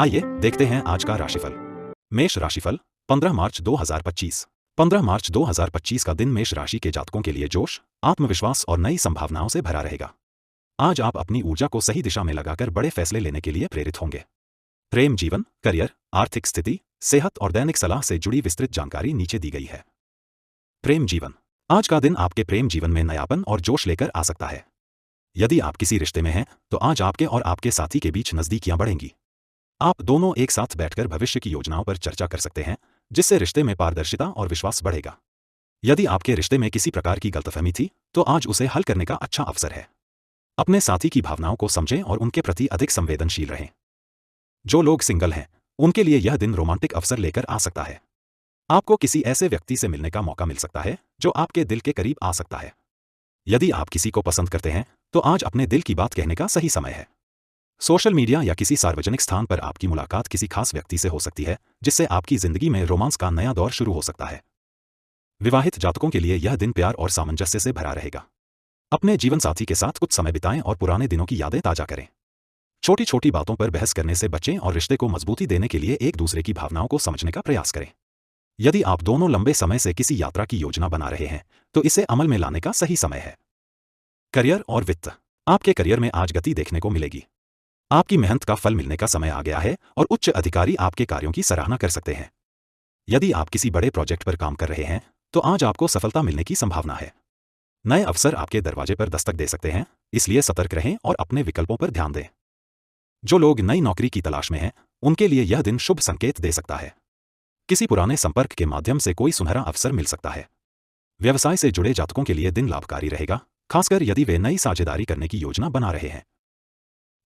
आइए देखते हैं आज का राशिफल। मेष राशिफल 15 मार्च 2025। 15 मार्च 2025 का दिन मेष राशि के जातकों के लिए जोश, आत्मविश्वास और नई संभावनाओं से भरा रहेगा। आज आप अपनी ऊर्जा को सही दिशा में लगाकर बड़े फैसले लेने के लिए प्रेरित होंगे। प्रेम जीवन, करियर, आर्थिक स्थिति, सेहत और दैनिक सलाह से जुड़ी विस्तृत जानकारी नीचे दी गई है। प्रेम जीवन। आज का दिन आपके प्रेम जीवन में नयापन और जोश लेकर आ सकता है। यदि आप किसी रिश्ते में हैं तो आज आपके और आपके साथी के बीच नजदीकियां बढ़ेंगी। आप दोनों एक साथ बैठकर भविष्य की योजनाओं पर चर्चा कर सकते हैं, जिससे रिश्ते में पारदर्शिता और विश्वास बढ़ेगा। यदि आपके रिश्ते में किसी प्रकार की गलतफहमी थी तो आज उसे हल करने का अच्छा अवसर है। अपने साथी की भावनाओं को समझें और उनके प्रति अधिक संवेदनशील रहें। जो लोग सिंगल हैं उनके लिए यह दिन रोमांटिक अवसर लेकर आ सकता है। आपको किसी ऐसे व्यक्ति से मिलने का मौका मिल सकता है जो आपके दिल के करीब आ सकता है। यदि आप किसी को पसंद करते हैं तो आज अपने दिल की बात कहने का सही समय है। सोशल मीडिया या किसी सार्वजनिक स्थान पर आपकी मुलाकात किसी खास व्यक्ति से हो सकती है, जिससे आपकी जिंदगी में रोमांस का नया दौर शुरू हो सकता है। विवाहित जातकों के लिए यह दिन प्यार और सामंजस्य से भरा रहेगा। अपने जीवनसाथी के साथ कुछ समय बिताएं और पुराने दिनों की यादें ताजा करें। छोटी छोटी बातों पर बहस करने से बचें और रिश्ते को मजबूती देने के लिए एक दूसरे की भावनाओं को समझने का प्रयास करें। यदि आप दोनों लंबे समय से किसी यात्रा की योजना बना रहे हैं तो इसे अमल में लाने का सही समय है। करियर और वित्त। आपके करियर में आज गति देखने को मिलेगी। आपकी मेहनत का फल मिलने का समय आ गया है और उच्च अधिकारी आपके कार्यों की सराहना कर सकते हैं। यदि आप किसी बड़े प्रोजेक्ट पर काम कर रहे हैं तो आज आपको सफलता मिलने की संभावना है। नए अवसर आपके दरवाजे पर दस्तक दे सकते हैं, इसलिए सतर्क रहें और अपने विकल्पों पर ध्यान दें। जो लोग नई नौकरी की तलाश में हैं उनके लिए यह दिन शुभ संकेत दे सकता है। किसी पुराने संपर्क के माध्यम से कोई सुनहरा अवसर मिल सकता है। व्यवसाय से जुड़े जातकों के लिए दिन लाभकारी रहेगा, खासकर यदि वे नई साझेदारी करने की योजना बना रहे हैं।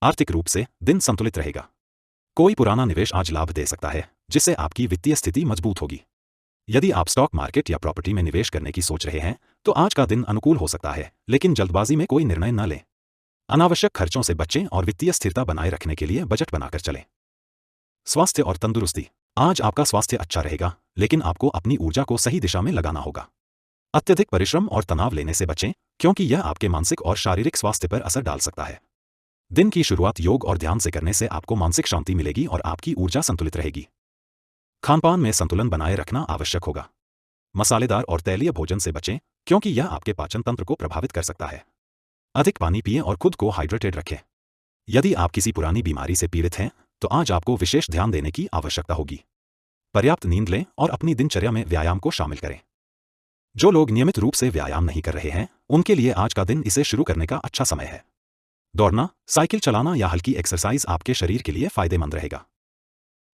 आर्थिक रूप से दिन संतुलित रहेगा। कोई पुराना निवेश आज लाभ दे सकता है, जिससे आपकी वित्तीय स्थिति मजबूत होगी। यदि आप स्टॉक मार्केट या प्रॉपर्टी में निवेश करने की सोच रहे हैं तो आज का दिन अनुकूल हो सकता है, लेकिन जल्दबाजी में कोई निर्णय न लें। अनावश्यक खर्चों से बचें और वित्तीय स्थिरता बनाए रखने के लिए बजट बनाकर चलें। स्वास्थ्य और तंदुरुस्ती। आज आपका स्वास्थ्य अच्छा रहेगा, लेकिन आपको अपनी ऊर्जा को सही दिशा में लगाना होगा। अत्यधिक परिश्रम और तनाव लेने से बचें, क्योंकि यह आपके मानसिक और शारीरिक स्वास्थ्य पर असर डाल सकता है। दिन की शुरुआत योग और ध्यान से करने से आपको मानसिक शांति मिलेगी और आपकी ऊर्जा संतुलित रहेगी। खानपान में संतुलन बनाए रखना आवश्यक होगा। मसालेदार और तैलीय भोजन से बचें, क्योंकि यह आपके पाचन तंत्र को प्रभावित कर सकता है। अधिक पानी पिएं और खुद को हाइड्रेटेड रखें। यदि आप किसी पुरानी बीमारी से पीड़ित हैं तो आज आपको विशेष ध्यान देने की आवश्यकता होगी। पर्याप्त नींद लें और अपनी दिनचर्या में व्यायाम को शामिल करें। जो लोग नियमित रूप से व्यायाम नहीं कर रहे हैं उनके लिए आज का दिन इसे शुरू करने का अच्छा समय है। दौड़ना, साइकिल चलाना या हल्की एक्सरसाइज आपके शरीर के लिए फायदेमंद रहेगा।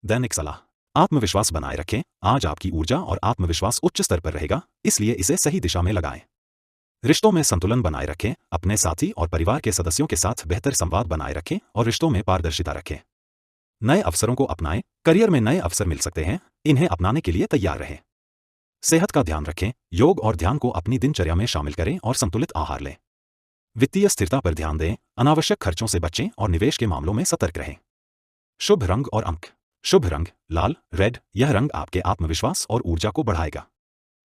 दैनिक सलाह। आत्मविश्वास बनाए रखें। आज आपकी ऊर्जा और आत्मविश्वास उच्च स्तर पर रहेगा, इसलिए इसे सही दिशा में लगाएं। रिश्तों में संतुलन बनाए रखें। अपने साथी और परिवार के सदस्यों के साथ बेहतर संवाद बनाए रखें और रिश्तों में पारदर्शिता रखें। नए अवसरों को अपनाएं। करियर में नए अवसर मिल सकते हैं, इन्हें अपनाने के लिए तैयार रहें। सेहत का ध्यान रखें। योग और ध्यान को अपनी दिनचर्या में शामिल करें और संतुलित आहार लें। वित्तीय स्थिरता पर ध्यान दें। अनावश्यक खर्चों से बचें और निवेश के मामलों में सतर्क रहें। शुभ रंग और अंक। शुभ रंग लाल, रेड। यह रंग आपके आत्मविश्वास और ऊर्जा को बढ़ाएगा।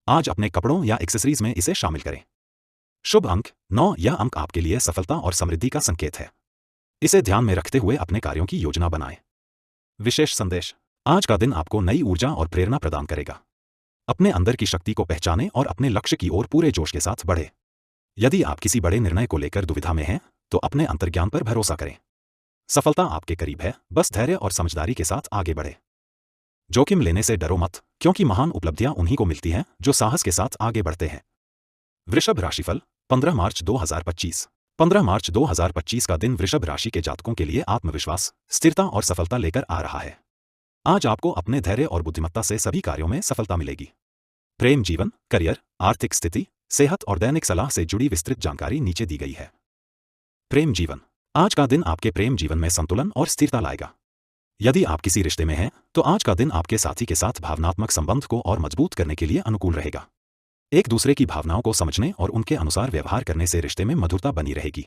आज अपने कपड़ों या एक्सेसरीज में इसे शामिल करें। शुभ अंक 9। यह अंक आपके लिए सफलता और समृद्धि का संकेत है। इसे ध्यान में रखते हुए अपने कार्यों की योजना बनाएं। विशेष संदेश। आज का दिन आपको नई ऊर्जा और प्रेरणा प्रदान करेगा। अपने अंदर की शक्ति को पहचानें और अपने लक्ष्य की ओर पूरे जोश के साथ बढ़ें। यदि आप किसी बड़े निर्णय को लेकर दुविधा में हैं तो अपने अंतर्ज्ञान पर भरोसा करें। सफलता आपके करीब है, बस धैर्य और समझदारी के साथ आगे बढ़ें। जोखिम लेने से डरो मत, क्योंकि महान उपलब्धियां उन्हीं को मिलती हैं जो साहस के साथ आगे बढ़ते हैं। वृषभ राशिफल 15 मार्च 2025। 15 मार्च 2025 का दिन वृषभ राशि के जातकों के लिए आत्मविश्वास, स्थिरता और सफलता लेकर आ रहा है। आज आपको अपने धैर्य और बुद्धिमत्ता से सभी कार्यों में सफलता मिलेगी। प्रेम जीवन, करियर, आर्थिक स्थिति, सेहत और दैनिक सलाह से जुड़ी विस्तृत जानकारी नीचे दी गई है। प्रेम जीवन। आज का दिन आपके प्रेम जीवन में संतुलन और स्थिरता लाएगा। यदि आप किसी रिश्ते में हैं तो आज का दिन आपके साथी के साथ भावनात्मक संबंध को और मजबूत करने के लिए अनुकूल रहेगा। एक दूसरे की भावनाओं को समझने और उनके अनुसार व्यवहार करने से रिश्ते में मधुरता बनी रहेगी।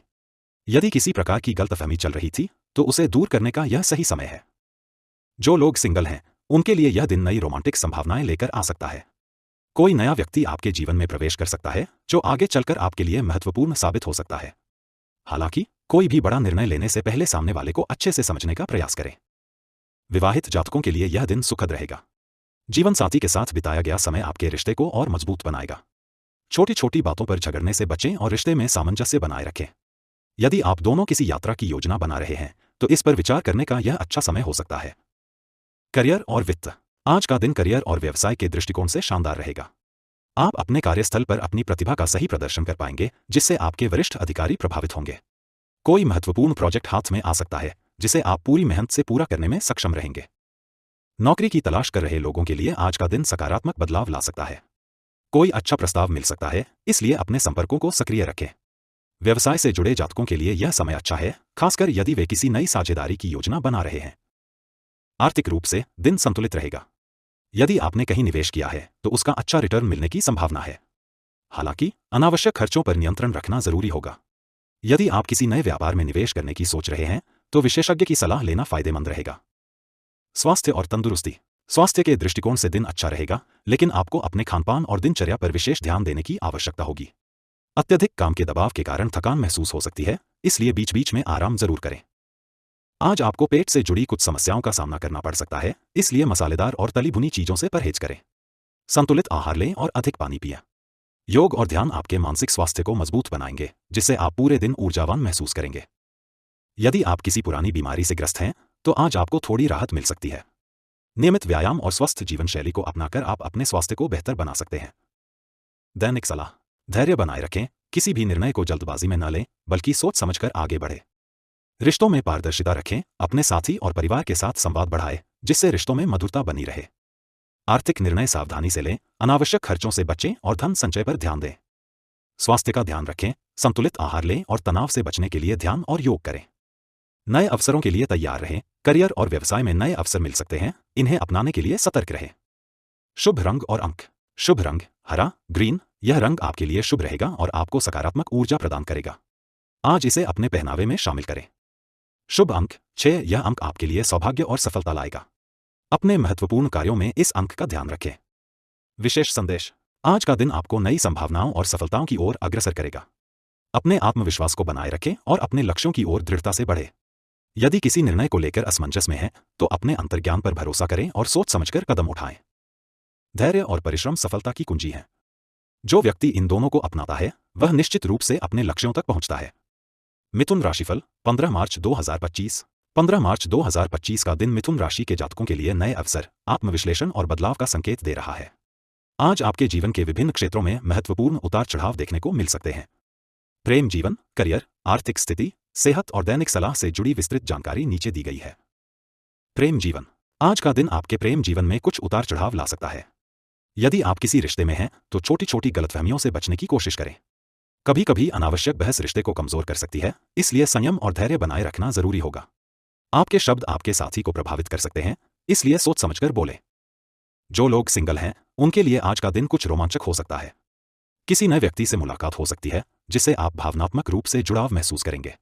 यदि किसी प्रकार की गलतफहमी चल रही थी तो उसे दूर करने का यह सही समय है। जो लोग सिंगल हैं उनके लिए यह दिन नई रोमांटिक संभावनाएं लेकर आ सकता है। कोई नया व्यक्ति आपके जीवन में प्रवेश कर सकता है जो आगे चलकर आपके लिए महत्वपूर्ण साबित हो सकता है। हालांकि कोई भी बड़ा निर्णय लेने से पहले सामने वाले को अच्छे से समझने का प्रयास करें। विवाहित जातकों के लिए यह दिन सुखद रहेगा। जीवन साथी के साथ बिताया गया समय आपके रिश्ते को और मजबूत बनाएगा। छोटी छोटी बातों पर झगड़ने से बचें और रिश्ते में सामंजस्य बनाए रखें। यदि आप दोनों किसी यात्रा की योजना बना रहे हैं तो इस पर विचार करने का यह अच्छा समय हो सकता है। करियर और वित्त। आज का दिन करियर और व्यवसाय के दृष्टिकोण से शानदार रहेगा। आप अपने कार्यस्थल पर अपनी प्रतिभा का सही प्रदर्शन कर पाएंगे, जिससे आपके वरिष्ठ अधिकारी प्रभावित होंगे। कोई महत्वपूर्ण प्रोजेक्ट हाथ में आ सकता है जिसे आप पूरी मेहनत से पूरा करने में सक्षम रहेंगे। नौकरी की तलाश कर रहे लोगों के लिए आज का दिन सकारात्मक बदलाव ला सकता है। कोई अच्छा प्रस्ताव मिल सकता है, इसलिए अपने संपर्कों को सक्रिय रखें। व्यवसाय से जुड़े जातकों के लिए यह समय अच्छा है, खासकर यदि वे किसी नई साझेदारी की योजना बना रहे हैं। आर्थिक रूप से दिन संतुलित रहेगा। यदि आपने कहीं निवेश किया है तो उसका अच्छा रिटर्न मिलने की संभावना है। हालांकि अनावश्यक खर्चों पर नियंत्रण रखना जरूरी होगा। यदि आप किसी नए व्यापार में निवेश करने की सोच रहे हैं तो विशेषज्ञ की सलाह लेना फायदेमंद रहेगा। स्वास्थ्य और तंदुरुस्ती। स्वास्थ्य के दृष्टिकोण से दिन अच्छा रहेगा, लेकिन आपको अपने खानपान और दिनचर्या पर विशेष ध्यान देने की आवश्यकता होगी। अत्यधिक काम के दबाव के कारण थकान महसूस हो सकती है, इसलिए बीच बीच में आराम जरूर करें। आज आपको पेट से जुड़ी कुछ समस्याओं का सामना करना पड़ सकता है, इसलिए मसालेदार और तली भुनी चीजों से परहेज करें। संतुलित आहार लें और अधिक पानी पिएं। योग और ध्यान आपके मानसिक स्वास्थ्य को मजबूत बनाएंगे, जिससे आप पूरे दिन ऊर्जावान महसूस करेंगे। यदि आप किसी पुरानी बीमारी से ग्रस्त हैं तो आज आपको थोड़ी राहत मिल सकती है। नियमित व्यायाम और स्वस्थ जीवन शैली को अपनाकर आप अपने स्वास्थ्य को बेहतर बना सकते हैं। दैनिक सलाह। धैर्य बनाए रखें, किसी भी निर्णय को जल्दबाजी में न लें, बल्कि सोच समझकर आगे बढ़ें। रिश्तों में पारदर्शिता रखें, अपने साथी और परिवार के साथ संवाद बढ़ाएं, जिससे रिश्तों में मधुरता बनी रहे। आर्थिक निर्णय सावधानी से लें, अनावश्यक खर्चों से बचें और धन संचय पर ध्यान दें। स्वास्थ्य का ध्यान रखें, संतुलित आहार लें और तनाव से बचने के लिए ध्यान और योग करें। नए अवसरों के लिए तैयार रहें, करियर और व्यवसाय में नए अवसर मिल सकते हैं, इन्हें अपनाने के लिए सतर्क रहें। शुभ रंग और अंक। शुभ रंग हरा, ग्रीन। यह रंग आपके लिए शुभ रहेगा और आपको सकारात्मक ऊर्जा प्रदान करेगा। आज इसे अपने पहनावे में शामिल करें। शुभ अंक 6। यह अंक आपके लिए सौभाग्य और सफलता लाएगा। अपने महत्वपूर्ण कार्यों में इस अंक का ध्यान रखें। विशेष संदेश। आज का दिन आपको नई संभावनाओं और सफलताओं की ओर अग्रसर करेगा। अपने आत्मविश्वास को बनाए रखें और अपने लक्ष्यों की ओर दृढ़ता से बढ़ें। यदि किसी निर्णय को लेकर असमंजस में है तो अपने अंतर्ज्ञान पर भरोसा करें और सोच समझकर कदम उठाएं। धैर्य और परिश्रम सफलता की कुंजी है। जो व्यक्ति इन दोनों को अपनाता है वह निश्चित रूप से अपने लक्ष्यों तक पहुंचता है। मिथुन राशिफल 15 मार्च 2025। 15 मार्च 2025 का दिन मिथुन राशि के जातकों के लिए नए अवसर, आत्मविश्लेषण और बदलाव का संकेत दे रहा है। आज आपके जीवन के विभिन्न क्षेत्रों में महत्वपूर्ण उतार चढ़ाव देखने को मिल सकते हैं। प्रेम जीवन, करियर, आर्थिक स्थिति, सेहत और दैनिक सलाह से जुड़ी विस्तृत जानकारी नीचे दी गई है। प्रेम जीवन। आज का दिन आपके प्रेम जीवन में कुछ उतार चढ़ाव ला सकता है। यदि आप किसी रिश्ते में हैं तो छोटी छोटी गलतफहमियों से बचने की कोशिश करें। कभी कभी अनावश्यक बहस रिश्ते को कमजोर कर सकती है, इसलिए संयम और धैर्य बनाए रखना जरूरी होगा। आपके शब्द आपके साथी को प्रभावित कर सकते हैं, इसलिए सोच समझकर बोलें। जो लोग सिंगल हैं उनके लिए आज का दिन कुछ रोमांचक हो सकता है। किसी नए व्यक्ति से मुलाकात हो सकती है जिससे आप भावनात्मक रूप से जुड़ाव महसूस करेंगे।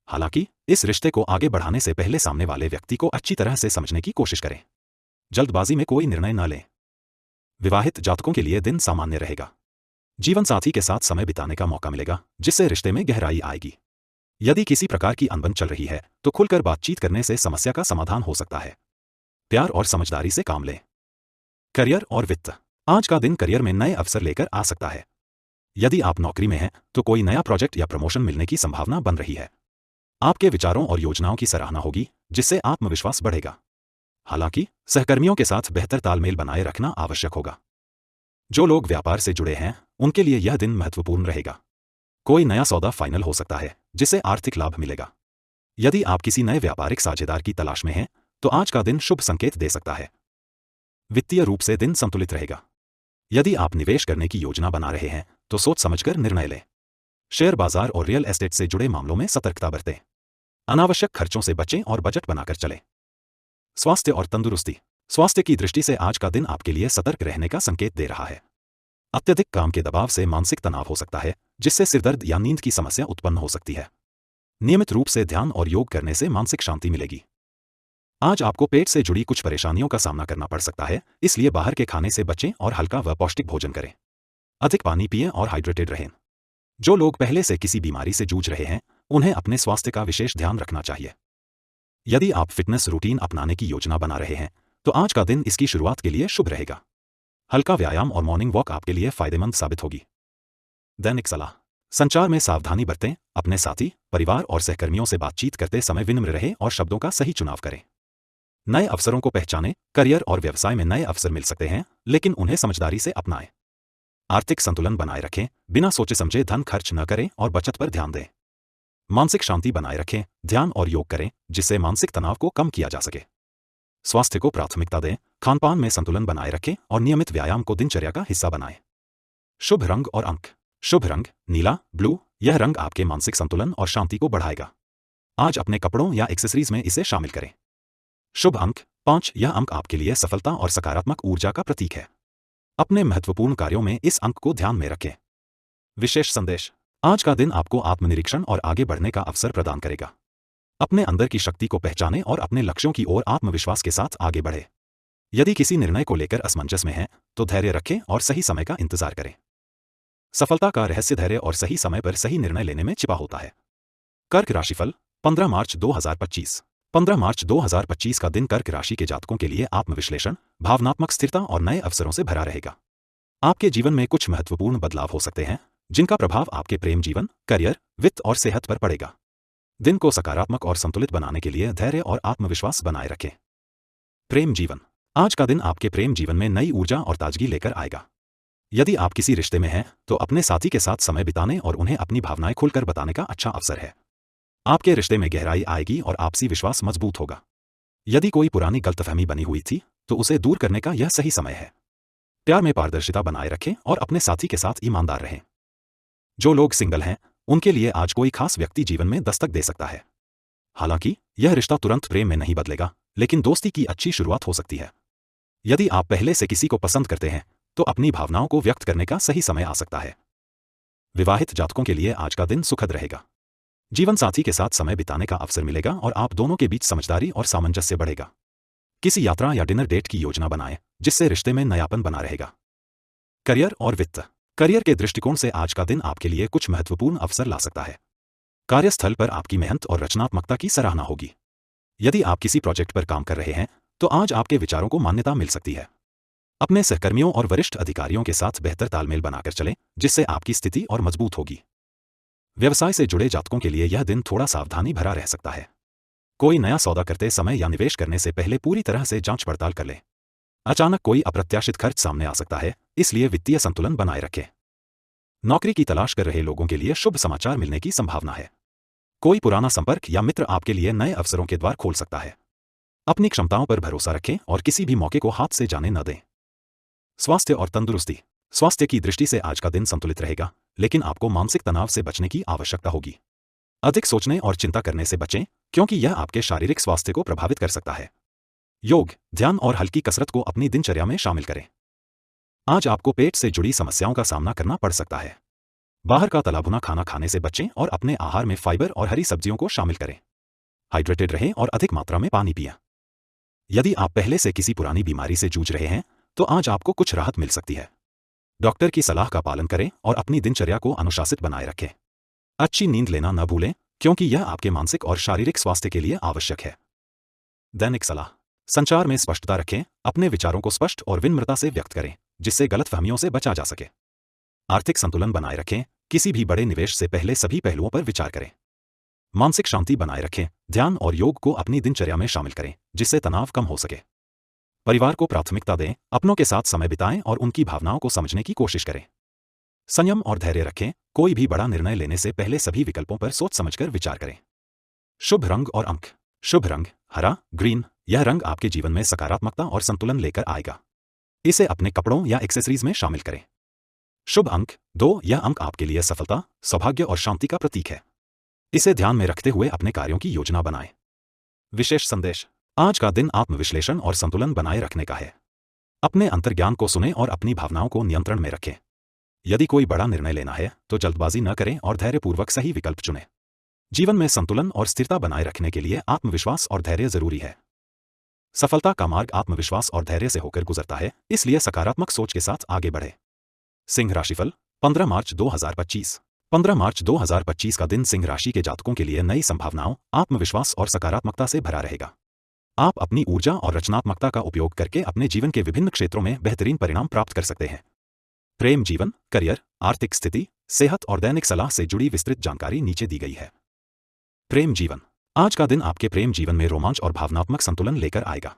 हालांकि इस रिश्ते को आगे बढ़ाने से पहले सामने वाले व्यक्ति को अच्छी तरह से समझने की कोशिश करें। जल्दबाजी में कोई निर्णय न लें। विवाहित जातकों के लिए दिन सामान्य रहेगा। जीवन साथी के साथ समय बिताने का मौका मिलेगा, जिससे रिश्ते में गहराई आएगी। यदि किसी प्रकार की अनबन चल रही है तो खुलकर बातचीत करने से समस्या का समाधान हो सकता है। प्यार और समझदारी से काम लें। करियर और वित्त। आज का दिन करियर में नए अवसर लेकर आ सकता है। यदि आप नौकरी में हैं तो कोई नया प्रोजेक्ट या प्रमोशन मिलने की संभावना बन रही है। आपके विचारों और योजनाओं की सराहना होगी, जिससे आत्मविश्वास बढ़ेगा। हालांकि सहकर्मियों के साथ बेहतर तालमेल बनाए रखना आवश्यक होगा। जो लोग व्यापार से जुड़े हैं उनके लिए यह दिन महत्वपूर्ण रहेगा। कोई नया सौदा फाइनल हो सकता है जिससे आर्थिक लाभ मिलेगा। यदि आप किसी नए व्यापारिक साझेदार की तलाश में हैं तो आज का दिन शुभ संकेत दे सकता है। वित्तीय रूप से दिन संतुलित रहेगा। यदि आप निवेश करने की योजना बना रहे हैं तो सोच समझकर निर्णय लें। शेयर बाजार और रियल एस्टेट से जुड़े मामलों में सतर्कता बरतें। अनावश्यक खर्चों से बचें और बजट बनाकर चलें। स्वास्थ्य और तंदुरुस्ती। स्वास्थ्य की दृष्टि से आज का दिन आपके लिए सतर्क रहने का संकेत दे रहा है। अत्यधिक काम के दबाव से मानसिक तनाव हो सकता है, जिससे सिरदर्द या नींद की समस्या उत्पन्न हो सकती है। नियमित रूप से ध्यान और योग करने से मानसिक शांति मिलेगी। आज आपको पेट से जुड़ी कुछ परेशानियों का सामना करना पड़ सकता है, इसलिए बाहर के खाने से बचें और हल्का व पौष्टिक भोजन करें। अधिक पानी पिएं और हाइड्रेटेड रहें। जो लोग पहले से किसी बीमारी से जूझ रहे हैं उन्हें अपने स्वास्थ्य का विशेष ध्यान रखना चाहिए। यदि आप फिटनेस रूटीन अपनाने की योजना बना रहे हैं तो आज का दिन इसकी शुरुआत के लिए शुभ रहेगा। हल्का व्यायाम और मॉर्निंग वॉक आपके लिए फायदेमंद साबित होगी। दैनिक सलाह। संचार में सावधानी बरतें, अपने साथी, परिवार और सहकर्मियों से बातचीत करते समय विनम्र रहें और शब्दों का सही चुनाव करें। नए अवसरों को पहचानें, करियर और व्यवसाय में नए अवसर मिल सकते हैं, लेकिन उन्हें समझदारी से अपनाएं। आर्थिक संतुलन बनाए रखें, बिना सोचे समझे धन खर्च न करें और बचत पर ध्यान दें। मानसिक शांति बनाए रखें, ध्यान और योग करें जिससे मानसिक तनाव को कम किया जा सके। स्वास्थ्य को प्राथमिकता दें, खानपान में संतुलन बनाए रखें और नियमित व्यायाम को दिनचर्या का हिस्सा बनाएं। शुभ रंग और अंक। शुभ रंग नीला, ब्लू। यह रंग आपके मानसिक संतुलन और शांति को बढ़ाएगा। आज अपने कपड़ों या एक्सेसरीज में इसे शामिल करें। शुभ अंक 5। यह अंक आपके लिए सफलता और सकारात्मक ऊर्जा का प्रतीक है। अपने महत्वपूर्ण कार्यों में इस अंक को ध्यान में रखें। विशेष संदेश। आज का दिन आपको आत्मनिरीक्षण और आगे बढ़ने का अवसर प्रदान करेगा। अपने अंदर की शक्ति को पहचानें और अपने लक्ष्यों की ओर आत्मविश्वास के साथ आगे बढ़ें। यदि किसी निर्णय को लेकर असमंजस में हैं, तो धैर्य रखें और सही समय का इंतजार करें। सफलता का रहस्य धैर्य और सही समय पर सही निर्णय लेने में छिपा होता है। कर्क राशिफल 15 मार्च 2025। 15 मार्च 2025 का दिन कर्क राशि के जातकों के लिए आत्मविश्लेषण, भावनात्मक स्थिरता और नए अवसरों से भरा रहेगा। आपके जीवन में कुछ महत्वपूर्ण बदलाव हो सकते हैं, जिनका प्रभाव आपके प्रेम जीवन, करियर, वित्त और सेहत पर पड़ेगा। दिन को सकारात्मक और संतुलित बनाने के लिए धैर्य और आत्मविश्वास बनाए रखें। प्रेम जीवन। आज का दिन आपके प्रेम जीवन में नई ऊर्जा और ताजगी लेकर आएगा। यदि आप किसी रिश्ते में हैं, तो अपने साथी के साथ समय बिताने और उन्हें अपनी भावनाएं खुलकर बताने का अच्छा अवसर है। आपके रिश्ते में गहराई आएगी और आपसी विश्वास मजबूत होगा। यदि कोई पुरानी गलतफहमी बनी हुई थी, तो उसे दूर करने का यह सही समय है। प्यार में पारदर्शिता बनाए रखें और अपने साथी के साथ ईमानदार रहें। जो लोग सिंगल हैं, उनके लिए आज कोई खास व्यक्ति जीवन में दस्तक दे सकता है। हालांकि यह रिश्ता तुरंत प्रेम में नहीं बदलेगा, लेकिन दोस्ती की अच्छी शुरुआत हो सकती है। यदि आप पहले से किसी को पसंद करते हैं, तो अपनी भावनाओं को व्यक्त करने का सही समय आ सकता है। विवाहित जातकों के लिए आज का दिन सुखद रहेगा। जीवन साथी के साथ समय बिताने का अवसर मिलेगा और आप दोनों के बीच समझदारी और सामंजस्य बढ़ेगा। किसी यात्रा या डिनर डेट की योजना बनाएं, जिससे रिश्ते में नयापन बना रहेगा। करियर और वित्त। करियर के दृष्टिकोण से आज का दिन आपके लिए कुछ महत्वपूर्ण अवसर ला सकता है। कार्यस्थल पर आपकी मेहनत और रचनात्मकता की सराहना होगी। यदि आप किसी प्रोजेक्ट पर काम कर रहे हैं, तो आज आपके विचारों को मान्यता मिल सकती है। अपने सहकर्मियों और वरिष्ठ अधिकारियों के साथ बेहतर तालमेल बनाकर चलें, जिससे आपकी स्थिति और मजबूत होगी। व्यवसाय से जुड़े जातकों के लिए यह दिन थोड़ा सावधानी भरा रह सकता है। कोई नया सौदा करते समय या निवेश करने से पहले पूरी तरह से जांच पड़ताल कर लें। अचानक कोई अप्रत्याशित खर्च सामने आ सकता है, इसलिए वित्तीय संतुलन बनाए रखें। नौकरी की तलाश कर रहे लोगों के लिए शुभ समाचार मिलने की संभावना है। कोई पुराना संपर्क या मित्र आपके लिए नए अवसरों के द्वार खोल सकता है। अपनी क्षमताओं पर भरोसा रखें और किसी भी मौके को हाथ से जाने न दें। स्वास्थ्य और तंदुरुस्ती। स्वास्थ्य की दृष्टि से आज का दिन संतुलित रहेगा, लेकिन आपको मानसिक तनाव से बचने की आवश्यकता होगी। अधिक सोचने और चिंता करने से बचें, क्योंकि यह आपके शारीरिक स्वास्थ्य को प्रभावित कर सकता है। योग, ध्यान और हल्की कसरत को अपनी दिनचर्या में शामिल करें। आज आपको पेट से जुड़ी समस्याओं का सामना करना पड़ सकता है। बाहर का तला भुना खाना खाने से बचें और अपने आहार में फाइबर और हरी सब्जियों को शामिल करें। हाइड्रेटेड रहें और अधिक मात्रा में पानी पिएं। यदि आप पहले से किसी पुरानी बीमारी से जूझ रहे हैं, तो आज आपको कुछ राहत मिल सकती है। डॉक्टर की सलाह का पालन करें और अपनी दिनचर्या को अनुशासित बनाए रखें। अच्छी नींद लेना न भूलें, क्योंकि यह आपके मानसिक और शारीरिक स्वास्थ्य के लिए आवश्यक है। दैनिक सलाह। संचार में स्पष्टता रखें, अपने विचारों को स्पष्ट और विनम्रता से व्यक्त करें, जिससे गलतफहमियों से बचा जा सके। आर्थिक संतुलन बनाए रखें, किसी भी बड़े निवेश से पहले सभी पहलुओं पर विचार करें। मानसिक शांति बनाए रखें, ध्यान और योग को अपनी दिनचर्या में शामिल करें, जिससे तनाव कम हो सके। परिवार को प्राथमिकता दें, अपनों के साथ समय बिताएं और उनकी भावनाओं को समझने की कोशिश करें। संयम और धैर्य रखें, कोई भी बड़ा निर्णय लेने से पहले सभी विकल्पों पर सोच समझकर विचार करें। शुभ रंग और अंक। शुभ रंग हरा, ग्रीन। यह रंग आपके जीवन में सकारात्मकता और संतुलन लेकर आएगा। इसे अपने कपड़ों या एक्सेसरीज में शामिल करें। शुभ अंक 2। यह अंक आपके लिए सफलता, सौभाग्य और शांति का प्रतीक है। इसे ध्यान में रखते हुए अपने कार्यों की योजना बनाएं। विशेष संदेश। आज का दिन आत्मविश्लेषण और संतुलन बनाए रखने का है। अपने अंतर्ज्ञान को सुनें और अपनी भावनाओं को नियंत्रण में रखें। यदि कोई बड़ा निर्णय लेना है, तो जल्दबाजी न करें और धैर्यपूर्वक सही विकल्प चुनें। जीवन में संतुलन और स्थिरता बनाए रखने के लिए आत्मविश्वास और धैर्य जरूरी है। सफलता का मार्ग आत्मविश्वास और धैर्य से होकर गुजरता है, इसलिए सकारात्मक सोच के साथ आगे बढ़े। सिंह राशिफल 15 मार्च 2025। 15 मार्च 2025 का दिन सिंह राशि के जातकों के लिए नई संभावनाओं, आत्मविश्वास और सकारात्मकता से भरा रहेगा। आप अपनी ऊर्जा और रचनात्मकता का उपयोग करके अपने जीवन के विभिन्न क्षेत्रों में बेहतरीन परिणाम प्राप्त कर सकते हैं। प्रेम जीवन, करियर, आर्थिक स्थिति, सेहत और दैनिक सलाह से जुड़ी विस्तृत जानकारी नीचे दी गई है। प्रेम जीवन। आज का दिन आपके प्रेम जीवन में रोमांच और भावनात्मक संतुलन लेकर आएगा।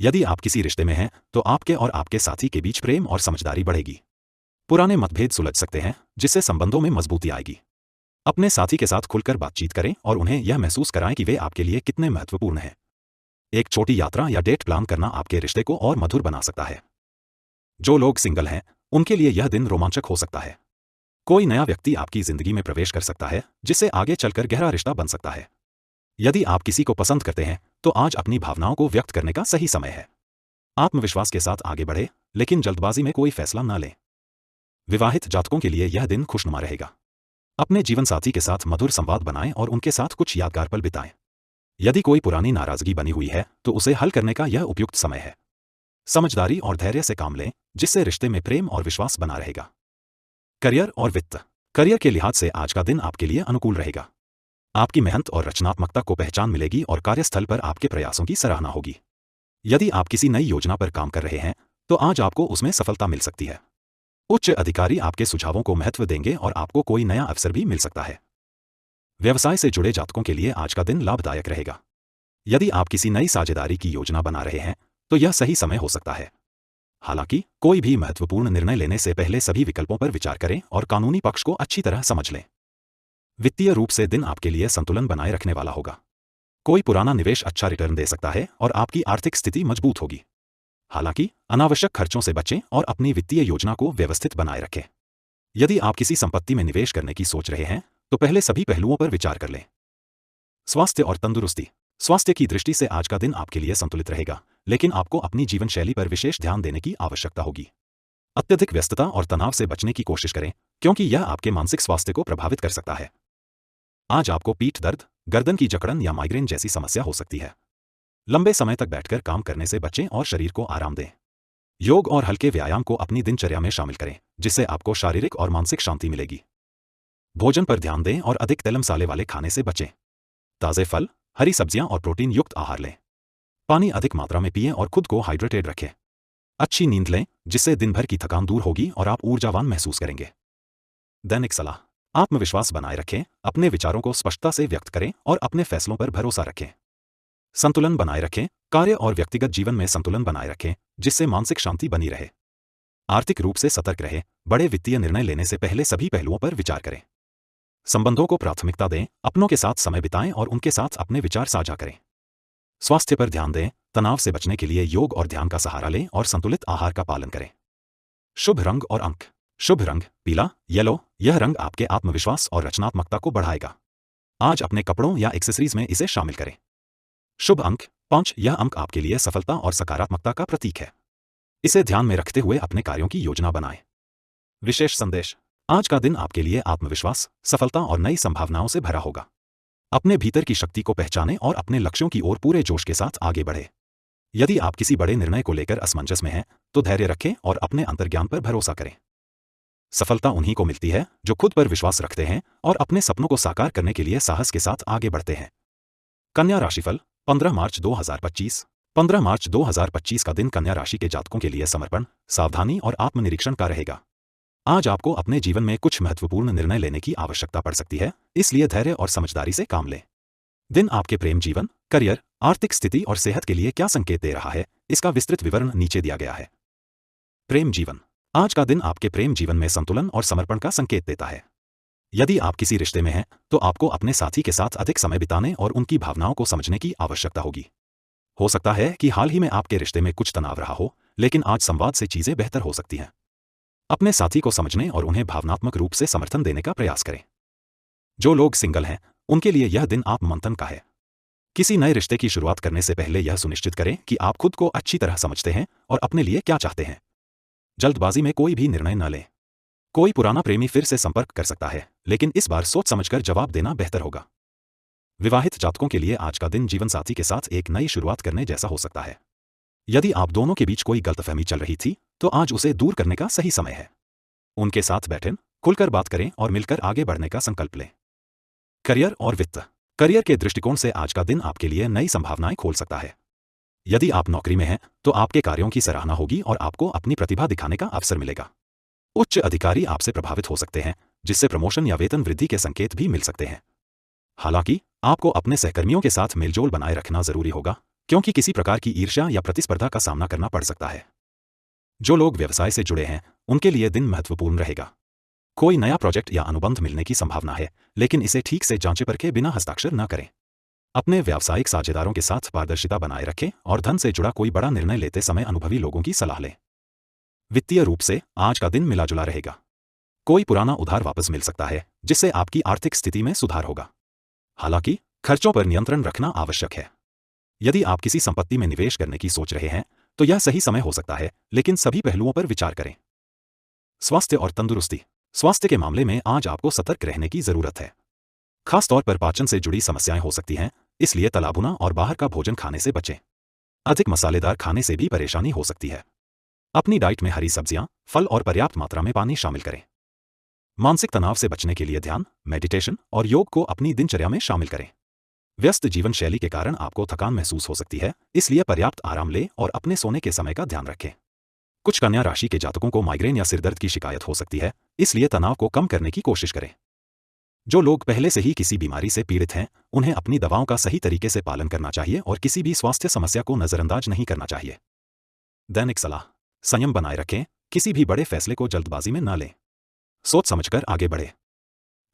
यदि आप किसी रिश्ते में हैं, तो आपके और आपके साथी के बीच प्रेम और समझदारी बढ़ेगी। पुराने मतभेद सुलझ सकते हैं, जिससे संबंधों में मजबूती आएगी। अपने साथी के साथ खुलकर बातचीत करें और उन्हें यह महसूस कराएं कि वे आपके लिए कितने महत्वपूर्ण हैं। एक छोटी यात्रा या डेट प्लान करना आपके रिश्ते को और मधुर बना सकता है। जो लोग सिंगल हैं, उनके लिए यह दिन रोमांचक हो सकता है। कोई नया व्यक्ति आपकी जिंदगी में प्रवेश कर सकता है, जिससे आगे चलकर गहरा रिश्ता बन सकता है। यदि आप किसी को पसंद करते हैं, तो आज अपनी भावनाओं को व्यक्त करने का सही समय है। आत्मविश्वास के साथ आगे बढ़े, लेकिन जल्दबाजी में कोई फैसला न लें। विवाहित जातकों के लिए यह दिन खुशनुमा रहेगा। अपने जीवनसाथी के साथ मधुर संवाद बनाएं और उनके साथ कुछ यादगार पल बिताएं। यदि कोई पुरानी नाराजगी बनी हुई है, तो उसे हल करने का यह उपयुक्त समय है। समझदारी और धैर्य से काम लें, जिससे रिश्ते में प्रेम और विश्वास बना रहेगा। करियर और वित्त। करियर के लिहाज से आज का दिन आपके लिए अनुकूल रहेगा। आपकी मेहनत और रचनात्मकता को पहचान मिलेगी और कार्यस्थल पर आपके प्रयासों की सराहना होगी। यदि आप किसी नई योजना पर काम कर रहे हैं, तो आज आपको उसमें सफलता मिल सकती है। उच्च अधिकारी आपके सुझावों को महत्व देंगे और आपको कोई नया अवसर भी मिल सकता है। व्यवसाय से जुड़े जातकों के लिए आज का दिन लाभदायक रहेगा। यदि आप किसी नई साझेदारी की योजना बना रहे हैं, तो यह सही समय हो सकता है। हालांकि कोई भी महत्वपूर्ण निर्णय लेने से पहले सभी विकल्पों पर विचार करें और कानूनी पक्ष को अच्छी तरह समझ लें। वित्तीय रूप से दिन आपके लिए संतुलन बनाए रखने वाला होगा। कोई पुराना निवेश अच्छा रिटर्न दे सकता है और आपकी आर्थिक स्थिति मजबूत होगी। हालांकि अनावश्यक खर्चों से बचें और अपनी वित्तीय योजना को व्यवस्थित बनाए रखें। यदि आप किसी संपत्ति में निवेश करने की सोच रहे हैं, तो पहले सभी पहलुओं पर विचार कर लें। स्वास्थ्य और तंदुरुस्ती। स्वास्थ्य की दृष्टि से आज का दिन आपके लिए संतुलित रहेगा, लेकिन आपको अपनी जीवन शैली पर विशेष ध्यान देने की आवश्यकता होगी। अत्यधिक व्यस्तता और तनाव से बचने की कोशिश करें, क्योंकि यह आपके मानसिक स्वास्थ्य को प्रभावित कर सकता है। आज आपको पीठ दर्द, गर्दन की जकड़न या माइग्रेन जैसी समस्या हो सकती है। लंबे समय तक बैठकर काम करने से बचें और शरीर को आराम दें। योग और हल्के व्यायाम को अपनी दिनचर्या में शामिल करें, जिससे आपको शारीरिक और मानसिक शांति मिलेगी। भोजन पर ध्यान दें और अधिक तेल मसाले वाले खाने से बचें। ताज़े फल, हरी सब्जियां और प्रोटीन युक्त आहार लें। पानी अधिक मात्रा में पिएं और खुद को हाइड्रेटेड रखें। अच्छी नींद लें, जिससे दिन भर की थकान दूर होगी और आप ऊर्जावान महसूस करेंगे। दैनिक सलाह। आत्मविश्वास बनाए रखें, अपने विचारों को स्पष्टता से व्यक्त करें और अपने फैसलों पर भरोसा रखें। संतुलन बनाए रखें, कार्य और व्यक्तिगत जीवन में संतुलन बनाए रखें, जिससे मानसिक शांति बनी रहे। आर्थिक रूप से सतर्क रहें, बड़े वित्तीय निर्णय लेने से पहले सभी पहलुओं पर विचार करें। संबंधों को प्राथमिकता दें, अपनों के साथ समय बिताएं और उनके साथ अपने विचार साझा करें। स्वास्थ्य पर ध्यान दें, तनाव से बचने के लिए योग और ध्यान का सहारा लें और संतुलित आहार का पालन करें। शुभ रंग और अंक। शुभ रंग पीला, येलो। यह रंग आपके आत्मविश्वास और रचनात्मकता को बढ़ाएगा। आज अपने कपड़ों या एक्सेसरीज में इसे शामिल करें। शुभ अंक 5। यह अंक आपके लिए सफलता और सकारात्मकता का प्रतीक है। इसे ध्यान में रखते हुए अपने कार्यों की योजना बनाएं। विशेष संदेश। आज का दिन आपके लिए आत्मविश्वास, सफलता और नई संभावनाओं से भरा होगा। अपने भीतर की शक्ति को पहचानें और अपने लक्ष्यों की ओर पूरे जोश के साथ आगे बढ़ें। यदि आप किसी बड़े निर्णय को लेकर असमंजस में हैं, तो धैर्य रखें और अपने अंतर्ज्ञान पर भरोसा करें। सफलता उन्हीं को मिलती है जो खुद पर विश्वास रखते हैं और अपने सपनों को साकार करने के लिए साहस के साथ आगे बढ़ते हैं। कन्या राशिफल 15 मार्च 2025। 15 मार्च 2025 का दिन कन्या राशि के जातकों के लिए समर्पण, सावधानी और आत्मनिरीक्षण का रहेगा। आज आपको अपने जीवन में कुछ महत्वपूर्ण निर्णय लेने की आवश्यकता पड़ सकती है, इसलिए धैर्य और समझदारी से काम लें। दिन आपके प्रेम जीवन, करियर, आर्थिक स्थिति और सेहत के लिए क्या संकेत दे रहा है, इसका विस्तृत विवरण नीचे दिया गया है। प्रेम जीवन। आज का दिन आपके प्रेम जीवन में संतुलन और समर्पण का संकेत देता है। यदि आप किसी रिश्ते में हैं, तो आपको अपने साथी के साथ अधिक समय बिताने और उनकी भावनाओं को समझने की आवश्यकता होगी। हो सकता है कि हाल ही में आपके रिश्ते में कुछ तनाव रहा हो, लेकिन आज संवाद से चीजें बेहतर हो सकती हैं। अपने साथी को समझने और उन्हें भावनात्मक रूप से समर्थन देने का प्रयास करें। जो लोग सिंगल हैं, उनके लिए यह दिन आत्ममंथन का है। किसी नए रिश्ते की शुरुआत करने से पहले यह सुनिश्चित करें कि आप खुद को अच्छी तरह समझते हैं और अपने लिए क्या चाहते हैं। जल्दबाजी में कोई भी निर्णय न लें। कोई पुराना प्रेमी फिर से संपर्क कर सकता है, लेकिन इस बार सोच समझकर जवाब देना बेहतर होगा। विवाहित जातकों के लिए आज का दिन जीवनसाथी के साथ एक नई शुरुआत करने जैसा हो सकता है। यदि आप दोनों के बीच कोई गलतफहमी चल रही थी, तो आज उसे दूर करने का सही समय है। उनके साथ बैठें, खुलकर बात करें और मिलकर आगे बढ़ने का संकल्प लें। करियर और वित्त। करियर के दृष्टिकोण से आज का दिन आपके लिए नई संभावनाएं खोल सकता है। यदि आप नौकरी में हैं तो आपके कार्यों की सराहना होगी और आपको अपनी प्रतिभा दिखाने का अवसर मिलेगा। उच्च अधिकारी आपसे प्रभावित हो सकते हैं, जिससे प्रमोशन या वेतन वृद्धि के संकेत भी मिल सकते हैं। हालांकि आपको अपने सहकर्मियों के साथ मेलजोल बनाए रखना जरूरी होगा, क्योंकि किसी प्रकार की ईर्ष्या या प्रतिस्पर्धा का सामना करना पड़ सकता है। जो लोग व्यवसाय से जुड़े हैं उनके लिए दिन महत्वपूर्ण रहेगा। कोई नया प्रोजेक्ट या अनुबंध मिलने की संभावना है, लेकिन इसे ठीक से जांचे परखे बिना हस्ताक्षर न करें। अपने व्यावसायिक साझेदारों के साथ पारदर्शिता बनाए रखें और धन से जुड़ा कोई बड़ा निर्णय लेते समय अनुभवी लोगों की सलाह लें। वित्तीय रूप से आज का दिन मिलाजुला रहेगा। कोई पुराना उधार वापस मिल सकता है, जिससे आपकी आर्थिक स्थिति में सुधार होगा। हालांकि खर्चों पर नियंत्रण रखना आवश्यक है। यदि आप किसी संपत्ति में निवेश करने की सोच रहे हैं तो यह सही समय हो सकता है, लेकिन सभी पहलुओं पर विचार करें। स्वास्थ्य और तंदुरुस्ती। स्वास्थ्य के मामले में आज आपको सतर्क रहने की जरूरत है। खासतौर पर पाचन से जुड़ी समस्याएं हो सकती हैं, इसलिए तला भुना और बाहर का भोजन खाने से बचें। अधिक मसालेदार खाने से भी परेशानी हो सकती है। अपनी डाइट में हरी सब्जियां, फल और पर्याप्त मात्रा में पानी शामिल करें। मानसिक तनाव से बचने के लिए ध्यान, मेडिटेशन और योग को अपनी दिनचर्या में शामिल करें। व्यस्त जीवन शैली के कारण आपको थकान महसूस हो सकती है, इसलिए पर्याप्त आराम लें और अपने सोने के समय का ध्यान रखें। कुछ कन्या राशि के जातकों को माइग्रेन या सिरदर्द की शिकायत हो सकती है, इसलिए तनाव को कम करने की कोशिश करें। जो लोग पहले से ही किसी बीमारी से पीड़ित हैं, उन्हें अपनी दवाओं का सही तरीके से पालन करना चाहिए और किसी भी स्वास्थ्य समस्या को नजरअंदाज नहीं करना चाहिए। दैनिक सलाह। संयम बनाए रखें, किसी भी बड़े फैसले को जल्दबाजी में न लें। सोच समझकर आगे बढ़ें।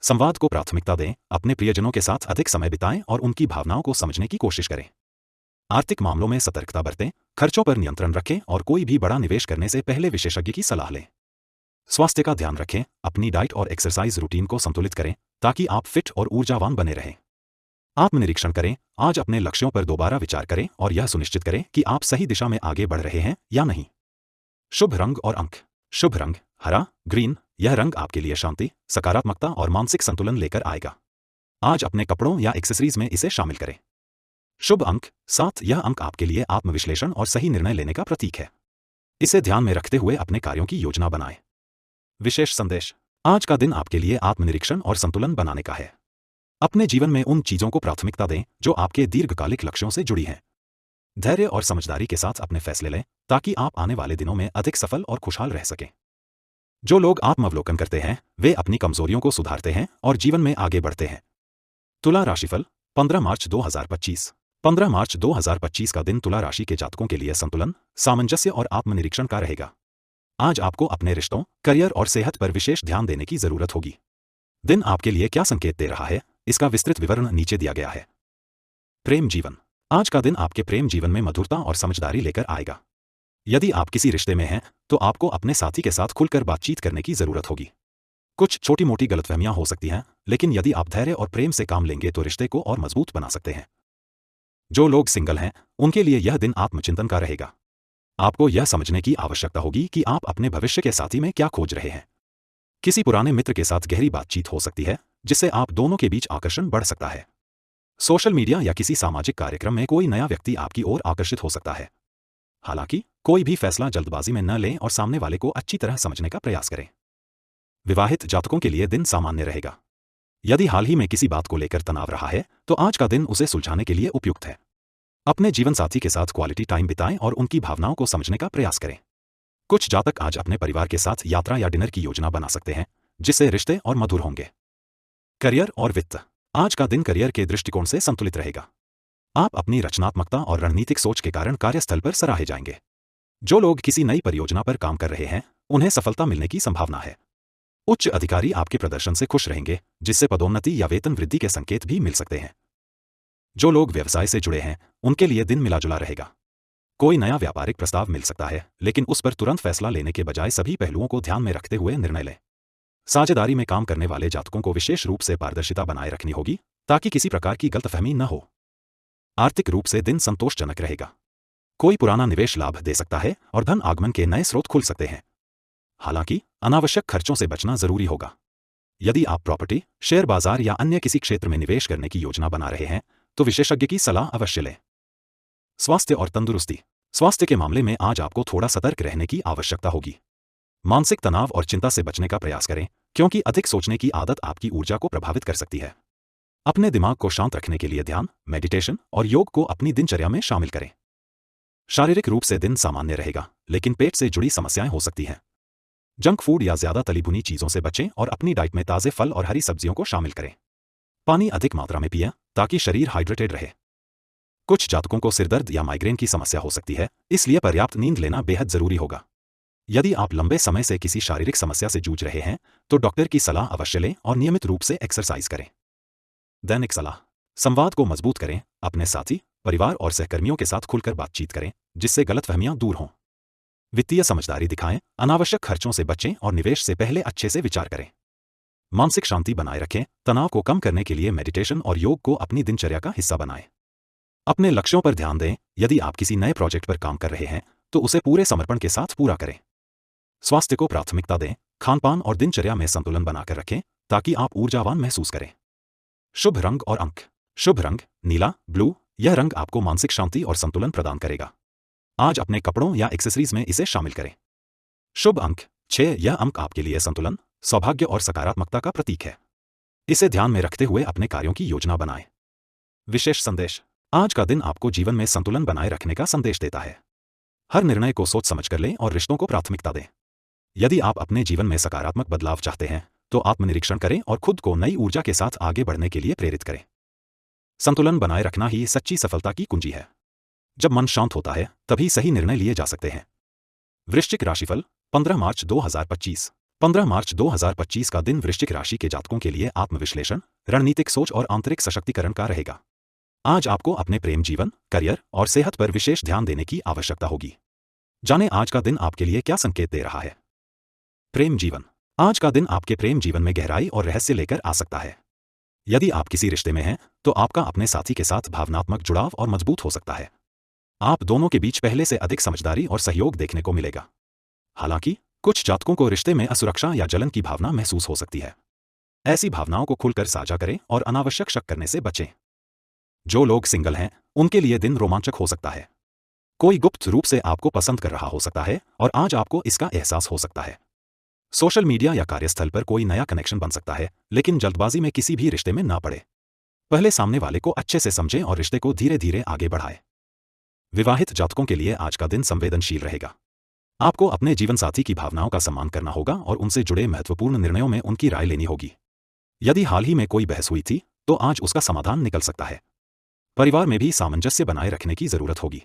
संवाद को प्राथमिकता दें, अपने प्रियजनों के साथ अधिक समय बिताएं और उनकी भावनाओं को समझने की कोशिश करें। आर्थिक मामलों में सतर्कता बरतें, खर्चों पर नियंत्रण रखें और कोई भी बड़ा निवेश करने से पहले विशेषज्ञ की सलाह लें। स्वास्थ्य का ध्यान रखें, अपनी डाइट और एक्सरसाइज रूटीन को संतुलित करें ताकि आप फिट और ऊर्जावान बने रहें। आत्मनिरीक्षण करें, आज अपने लक्ष्यों पर दोबारा विचार करें और यह सुनिश्चित करें कि आप सही दिशा में आगे बढ़ रहे हैं या नहीं। शुभ रंग और अंक। शुभ रंग हरा, ग्रीन। यह रंग आपके लिए शांति, सकारात्मकता और मानसिक संतुलन लेकर आएगा। आज अपने कपड़ों या एक्सेसरीज में इसे शामिल करें। शुभ अंक 7। यह अंक आपके लिए आत्मविश्लेषण और सही निर्णय लेने का प्रतीक है। इसे ध्यान में रखते हुए अपने कार्यों की योजना बनाएं। विशेष संदेश। आज का दिन आपके लिए आत्मनिरीक्षण और संतुलन बनाने का है। अपने जीवन में उन चीजों को प्राथमिकता दें जो आपके दीर्घकालिक लक्ष्यों से जुड़ी हैं। धैर्य और समझदारी के साथ अपने फैसले लें ताकि आप आने वाले दिनों में अधिक सफल और खुशहाल रह सकें। जो लोग आत्मावलोकन करते हैं वे अपनी कमजोरियों को सुधारते हैं और जीवन में आगे बढ़ते हैं। तुला राशिफल 15 मार्च 2025। 15 मार्च 2025 का दिन तुला राशि के जातकों के लिए संतुलन, सामंजस्य और आत्मनिरीक्षण का रहेगा। आज आपको अपने रिश्तों, करियर और सेहत पर विशेष ध्यान देने की जरूरत होगी। दिन आपके लिए क्या संकेत दे रहा है, इसका विस्तृत विवरण नीचे दिया गया है। प्रेम जीवन। आज का दिन आपके प्रेम जीवन में मधुरता और समझदारी लेकर आएगा। यदि आप किसी रिश्ते में हैं तो आपको अपने साथी के साथ खुलकर बातचीत करने की जरूरत होगी। कुछ छोटी मोटी गलतफहमियां हो सकती हैं, लेकिन यदि आप धैर्य और प्रेम से काम लेंगे तो रिश्ते को और मजबूत बना सकते हैं। जो लोग सिंगल हैं उनके लिए यह दिन आत्मचिंतन का रहेगा। आपको यह समझने की आवश्यकता होगी कि आप अपने भविष्य के साथी में क्या खोज रहे हैं। किसी पुराने मित्र के साथ गहरी बातचीत हो सकती है, जिससे आप दोनों के बीच आकर्षण बढ़ सकता है। सोशल मीडिया या किसी सामाजिक कार्यक्रम में कोई नया व्यक्ति आपकी ओर आकर्षित हो सकता है। हालांकि कोई भी फैसला जल्दबाजी में न लें और सामने वाले को अच्छी तरह समझने का प्रयास करें। विवाहित जातकों के लिए दिन सामान्य रहेगा। यदि हाल ही में किसी बात को लेकर तनाव रहा है तो आज का दिन उसे सुलझाने के लिए उपयुक्त है। अपने जीवन साथी के साथ क्वालिटी टाइम बिताएं और उनकी भावनाओं को समझने का प्रयास करें। कुछ जातक आज अपने परिवार के साथ यात्रा या डिनर की योजना बना सकते हैं, जिससे रिश्ते और मधुर होंगे। करियर और वित्त। आज का दिन करियर के दृष्टिकोण से संतुलित रहेगा। आप अपनी रचनात्मकता और रणनीतिक सोच के कारण कार्यस्थल पर सराहे जाएंगे। जो लोग किसी नई परियोजना पर काम कर रहे हैं उन्हें सफलता मिलने की संभावना है। उच्च अधिकारी आपके प्रदर्शन से खुश रहेंगे, जिससे पदोन्नति या वेतन वृद्धि के संकेत भी मिल सकते हैं। जो लोग व्यवसाय से जुड़े हैं उनके लिए दिन मिलाजुला रहेगा। कोई नया व्यापारिक प्रस्ताव मिल सकता है, लेकिन उस पर तुरंत फैसला लेने के बजाय सभी पहलुओं को ध्यान में रखते हुए निर्णय लें। साझेदारी में काम करने वाले जातकों को विशेष रूप से पारदर्शिता बनाए रखनी होगी ताकि किसी प्रकार की गलतफहमी न हो। आर्थिक रूप से दिन संतोषजनक रहेगा। कोई पुराना निवेश लाभ दे सकता है और धन आगमन के नए स्रोत खुल सकते हैं। हालांकि अनावश्यक खर्चों से बचना जरूरी होगा। यदि आप प्रॉपर्टी, शेयर बाजार या अन्य किसी क्षेत्र में निवेश करने की योजना बना रहे हैं तो विशेषज्ञ की सलाह अवश्य लें। स्वास्थ्य और तंदुरुस्ती। स्वास्थ्य के मामले में आज आपको थोड़ा सतर्क रहने की आवश्यकता होगी। मानसिक तनाव और चिंता से बचने का प्रयास करें, क्योंकि अधिक सोचने की आदत आपकी ऊर्जा को प्रभावित कर सकती है। अपने दिमाग को शांत रखने के लिए ध्यान, मेडिटेशन और योग को अपनी दिनचर्या में शामिल करें। शारीरिक रूप से दिन सामान्य रहेगा, लेकिन पेट से जुड़ी समस्याएं हो सकती हैं। जंक फूड या ज्यादा तली भुनी चीजों से बचें और अपनी डाइट में ताजे फल और हरी सब्जियों को शामिल करें। पानी अधिक मात्रा में पिएं ताकि शरीर हाइड्रेटेड रहे। कुछ जातकों को सिरदर्द या माइग्रेन की समस्या हो सकती है, इसलिए पर्याप्त नींद लेना बेहद जरूरी होगा। यदि आप लंबे समय से किसी शारीरिक समस्या से जूझ रहे हैं तो डॉक्टर की सलाह अवश्य लें और नियमित रूप से एक्सरसाइज करें। दैनिक सलाह। संवाद को मजबूत करें, अपने साथी, परिवार और सहकर्मियों के साथ खुलकर बातचीत करें जिससे गलतफहमियां दूर हों। वित्तीय समझदारी दिखाएं, अनावश्यक खर्चों से बचें और निवेश से पहले अच्छे से विचार करें। मानसिक शांति बनाए रखें, तनाव को कम करने के लिए मेडिटेशन और योग को अपनी दिनचर्या का हिस्सा बनाएं। अपने लक्ष्यों पर ध्यान दें, यदि आप किसी नए प्रोजेक्ट पर काम कर रहे हैं तो उसे पूरे समर्पण के साथ पूरा करें। स्वास्थ्य को प्राथमिकता दें, खानपान और दिनचर्या में संतुलन बनाकर रखें ताकि आप ऊर्जावान महसूस करें। शुभ रंग और अंक। शुभ रंग नीला, ब्लू। यह रंग आपको मानसिक शांति और संतुलन प्रदान करेगा। आज अपने कपड़ों या एक्सेसरीज में इसे शामिल करें। शुभ अंक 6। यह अंक आपके लिए संतुलन, सौभाग्य और सकारात्मकता का प्रतीक है। इसे ध्यान में रखते हुए अपने कार्यों की योजना बनाएं। विशेष संदेश। आज का दिन आपको जीवन में संतुलन बनाए रखने का संदेश देता है। हर निर्णय को सोच समझ कर लें और रिश्तों को प्राथमिकता दें। यदि आप अपने जीवन में सकारात्मक बदलाव चाहते हैं तो आत्मनिरीक्षण करें और खुद को नई ऊर्जा के साथ आगे बढ़ने के लिए प्रेरित करें। संतुलन बनाए रखना ही सच्ची सफलता की कुंजी है। जब मन शांत होता है तभी सही निर्णय लिए जा सकते हैं। वृश्चिक राशिफल 15 मार्च 2025। 15 मार्च 2025 का दिन वृश्चिक राशि के जातकों के लिए आत्मविश्लेषण, रणनीतिक सोच और आंतरिक सशक्तिकरण का रहेगा। आज आपको अपने प्रेम जीवन, करियर और सेहत पर विशेष ध्यान देने की आवश्यकता होगी। जानें आज का दिन आपके लिए क्या संकेत दे रहा है। प्रेम जीवन। आज का दिन आपके प्रेम जीवन में गहराई और रहस्य लेकर आ सकता है। यदि आप किसी रिश्ते में हैं तो आपका अपने साथी के साथ भावनात्मक जुड़ाव और मजबूत हो सकता है। आप दोनों के बीच पहले से अधिक समझदारी और सहयोग देखने को मिलेगा। हालांकि कुछ जातकों को रिश्ते में असुरक्षा या जलन की भावना महसूस हो सकती है। ऐसी भावनाओं को खुलकर साझा करें और अनावश्यक शक करने से बचें। जो लोग सिंगल हैं उनके लिए दिन रोमांचक हो सकता है। कोई गुप्त रूप से आपको पसंद कर रहा हो सकता है और आज आपको इसका एहसास हो सकता है। सोशल मीडिया या कार्यस्थल पर कोई नया कनेक्शन बन सकता है, लेकिन जल्दबाजी में किसी भी रिश्ते में ना पड़े। पहले सामने वाले को अच्छे से समझें और रिश्ते को धीरे धीरे आगे बढ़ाएं। विवाहित जातकों के लिए आज का दिन संवेदनशील रहेगा। आपको अपने जीवनसाथी की भावनाओं का सम्मान करना होगा और उनसे जुड़े महत्वपूर्ण निर्णयों में उनकी राय लेनी होगी। यदि हाल ही में कोई बहस हुई थी तो आज उसका समाधान निकल सकता है। परिवार में भी सामंजस्य बनाए रखने की जरूरत होगी।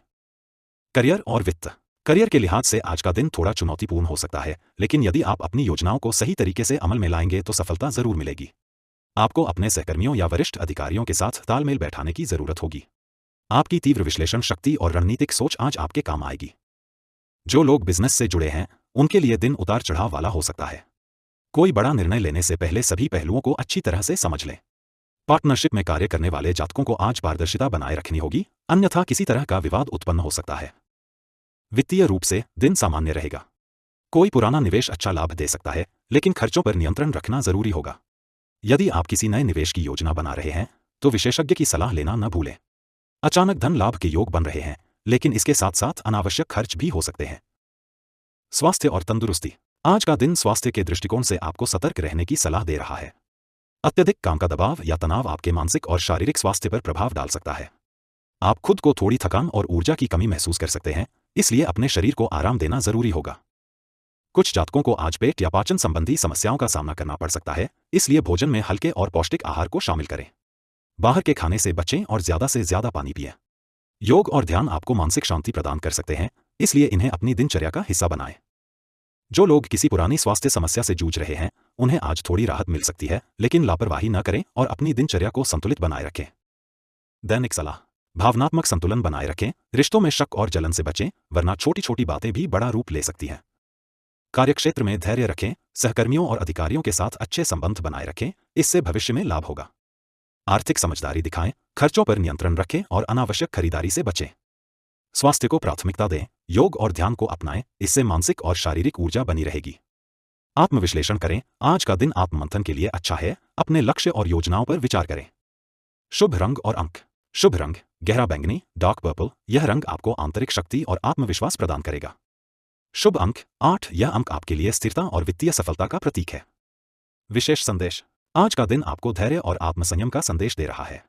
करियर और वित्त। करियर के लिहाज से आज का दिन थोड़ा चुनौतीपूर्ण हो सकता है, लेकिन यदि आप अपनी योजनाओं को सही तरीके से अमल में लाएंगे तो सफलता जरूर मिलेगी। आपको अपने सहकर्मियों या वरिष्ठ अधिकारियों के साथ तालमेल बैठाने की जरूरत होगी। आपकी तीव्र विश्लेषण शक्ति और रणनीतिक सोच आज आपके काम आएगी। जो लोग बिजनेस से जुड़े हैं उनके लिए दिन उतार चढ़ाव वाला हो सकता है। कोई बड़ा निर्णय लेने से पहले सभी पहलुओं को अच्छी तरह से समझ लें। पार्टनरशिप में कार्य करने वाले जातकों को आज पारदर्शिता बनाए रखनी होगी, अन्यथा किसी तरह का विवाद उत्पन्न हो सकता है। वित्तीय रूप से दिन सामान्य रहेगा। कोई पुराना निवेश अच्छा लाभ दे सकता है, लेकिन खर्चों पर नियंत्रण रखना जरूरी होगा। यदि आप किसी नए निवेश की योजना बना रहे हैं तो विशेषज्ञ की सलाह लेना न भूलें। अचानक धन लाभ के योग बन रहे हैं, लेकिन इसके साथ साथ अनावश्यक खर्च भी हो सकते हैं। स्वास्थ्य और तंदुरुस्ती। आज का दिन स्वास्थ्य के दृष्टिकोण से आपको सतर्क रहने की सलाह दे रहा है। अत्यधिक काम का दबाव या तनाव आपके मानसिक और शारीरिक स्वास्थ्य पर प्रभाव डाल सकता है। आप खुद को थोड़ी थकान और ऊर्जा की कमी महसूस कर सकते हैं, इसलिए अपने शरीर को आराम देना जरूरी होगा। कुछ जातकों को आज पेट या पाचन संबंधी समस्याओं का सामना करना पड़ सकता है, इसलिए भोजन में हल्के और पौष्टिक आहार को शामिल करें। बाहर के खाने से बचें और ज्यादा से ज्यादा पानी पिएं। योग और ध्यान आपको मानसिक शांति प्रदान कर सकते हैं, इसलिए इन्हें अपनी दिनचर्या का हिस्सा बनाएं। जो लोग किसी पुरानी स्वास्थ्य समस्या से जूझ रहे हैं उन्हें आज थोड़ी राहत मिल सकती है, लेकिन लापरवाही न करें और अपनी दिनचर्या को संतुलित बनाए रखें। दैनिक सलाह। भावनात्मक संतुलन बनाए रखें, रिश्तों में शक और जलन से बचें, वरना छोटी छोटी बातें भी बड़ा रूप ले सकती हैं। कार्यक्षेत्र में धैर्य रखें, सहकर्मियों और अधिकारियों के साथ अच्छे संबंध बनाए रखें, इससे भविष्य में लाभ होगा। आर्थिक समझदारी दिखाएं, खर्चों पर नियंत्रण रखें और अनावश्यक खरीदारी से बचें। स्वास्थ्य को प्राथमिकता दें, योग और ध्यान को अपनाएं, इससे मानसिक और शारीरिक ऊर्जा बनी रहेगी। आत्मविश्लेषण करें, आज का दिन आत्ममंथन के लिए अच्छा है, अपने लक्ष्य और योजनाओं पर विचार करें। शुभ रंग और अंक। शुभ रंग गहरा बैंगनी, डार्क पर्पल। यह रंग आपको आंतरिक शक्ति और आत्मविश्वास प्रदान करेगा। शुभ अंक 8। यह अंक आपके लिए स्थिरता और वित्तीय सफलता का प्रतीक है। विशेष संदेश। आज का दिन आपको धैर्य और आत्मसंयम का संदेश दे रहा है।